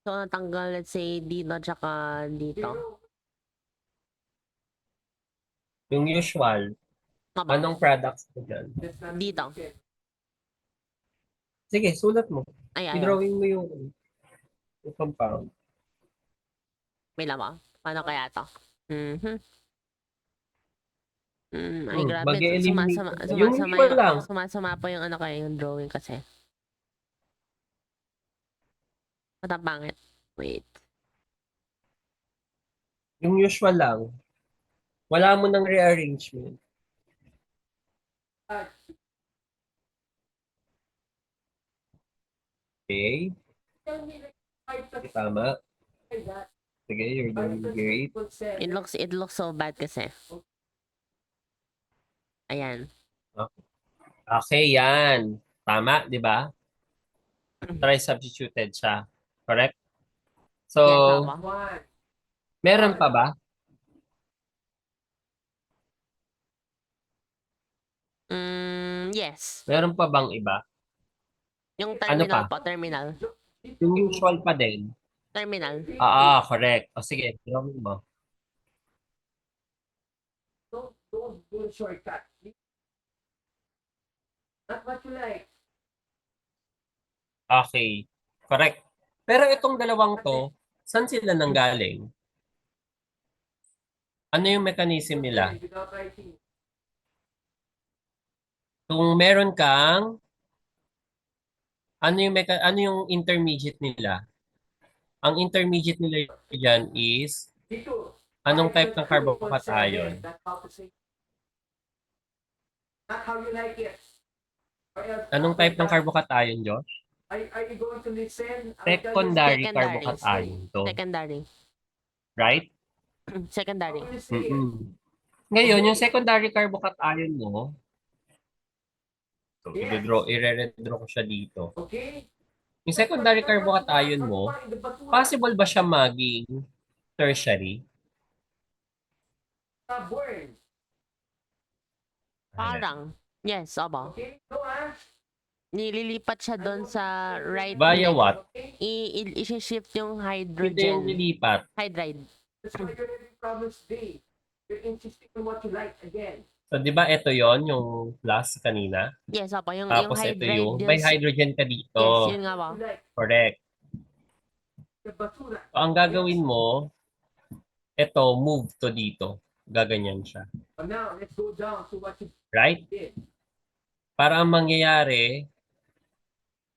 So, natanggal, let's say, dito tsaka dito. Yung usual, Aba, anong products mo dyan? dito. Sige, sulat mo. Ay. I-drawing mo yung compound. May lamang. Paano kaya to? Mhm. Ay, grabe. Mag-eliminate Sumasama, ka. Yung sumasama usual yung, lang. sumasama pa yung ano kaya, yung drawing kasi. Matapangit. Wait. Yung usual lang. Wala mo ng rearrangement. Okay. Tama. Sige, you're doing great. It looks so bad kasi. Ayan. Okay, yan. Tama, di ba? Try substituted siya. Correct? So, Yes, aba. meron pa ba? Yes. Meron pa bang iba? Yung Ano terminal pa? po, terminal. Yung usual pa din. Terminal. Correct. O sige, drawing mo. Don't do shortcut. Not what you like. Okay. Correct. Pero itong dalawang to, saan sila nanggaling? Ano yung mechanism nila? Without writing. Kung meron kang, ano yung intermediate nila? Ang intermediate nila dyan is, Dito. anong Five type plus ng two equals carbocation? 7. That's how to say. Not how you like it. Or else, Anong type ng carbocation, Josh? Are you going to listen? Secondary Secondary. carbocation to. Secondary. Right? Secondary. How will you say it? Ngayon, yung secondary carbocation mo, so, i-redraw ko siya dito. Okay? Yung secondary carbocation mo, possible ba siya maging tertiary? Burn. Parang. Yes, aba. Okay? So, Nililipat siya doon sa right Via next. what? I-shift yung Hindi yung hydrogen. lilipat. Hydride. that's why you're having problems today. You're insisting on what you like again. So, di ba ito yon yung plus kanina? Yes, apa. Yung Tapos ito hydride yung, may deals. hydrogen ka dito. Yes, yun nga ba. You like Correct. the basura. So, ang gagawin mo, ito, move to dito. Gaganyan siya. But now, let's go down to what you Right? did. Para ang mangyayari,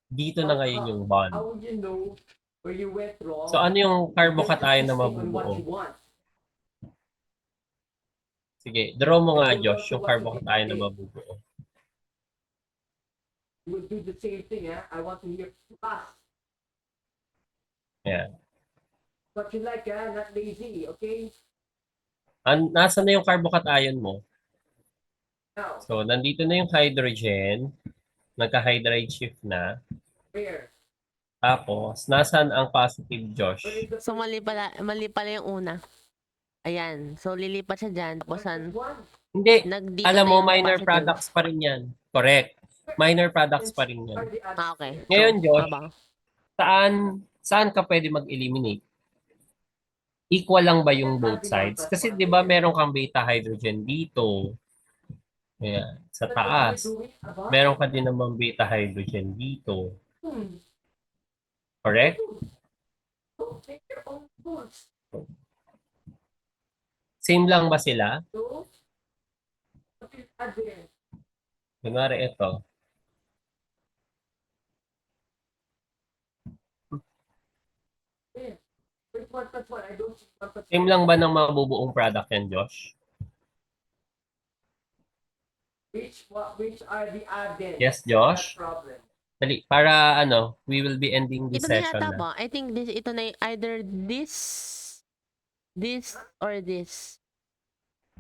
dito na ngayon yung bond. How would you know where you went wrong? So, ano yung carbocation na Insisting on what mabubuo? you want. Sige, draw mo nga, Josh, yung carbocation na mabubuo. You will do the same thing, eh? I want to hear fast. Ayan. What you like, not lazy, okay? Nasa na yung carbocation mo? Now, So, nandito na yung hydrogen. Nagka-hydride shift na. where? Tapos, nasaan ang positive, Josh? Where is the So, mali pala yung una. Ayan. So, lilipat siya dyan. Tapos, one? Hindi. nagdito Alam na mo, yung minor positive. products pa rin yan. Correct. Minor products pa rin yan. Are the others? Okay. Ngayon, Josh, aba. saan ka pwede mag-eliminate? Equal lang ba yung both sides? Kasi 'di ba meron kang beta hydrogen dito. Ayan, sa That's what taas. you're doing, Aba? Meron ka din naman beta hydrogen dito. Hmm. Correct? Don't make your own rules. Same lang ba sila? So, what you add there? Kunwari ito. There. Where's one plus one? I don't see one plus Same one. lang ba ng mabubuong product yan, Josh? Which are the added? Yes, Josh? That problem. Dali, para we will be ending this Ito na session yata na. ba? I think ito na either this, or this.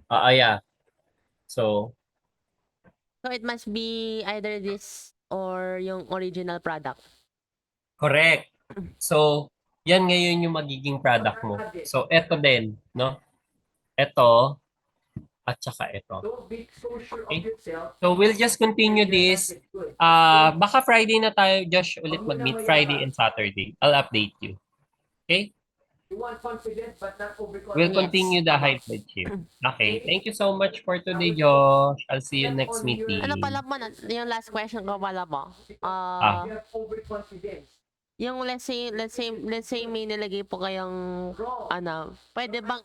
Yeah. So, So, it must be either this or yung original product. correct. So, yan ngayon yung magiging product mo. So, eto din, no? Eto, at saka ito. Don't be so sure Okay. of yourself. So we'll just continue this. It's good. Baka Friday na tayo, Josh, ulit mag-meet. Friday and Saturday. I'll update you. Okay? You want confidence but not overconfident. We'll Yes. continue the hybrid shift. Okay. Thank you so much for today, Josh. I'll see you next meeting. Ano pala mo, yung last question ko pala mo. Ah. You have overconfidence. Yung let's say may nilagay po kayong Wrong. pwede bang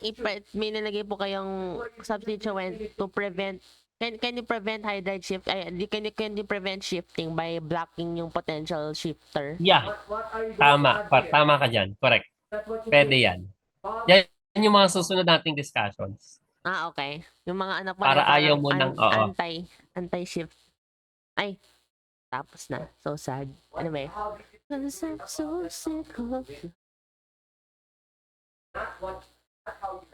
may nilagay po kayong substituent to prevent can you prevent hybrid shift can you prevent shifting by blocking yung potential shifter? Yeah. What are you doing Tama. out there? Tama ka dyan. Correct. That's what you Pwede do. yan. Bob, Yan yung mga susunod nating discussions. Okay. Yung mga anak mo Para na ayaw parang mo ng, oo. anti-shift. Ay, tapos na. So sad. Anyway. how did you So sick of you. not what not how you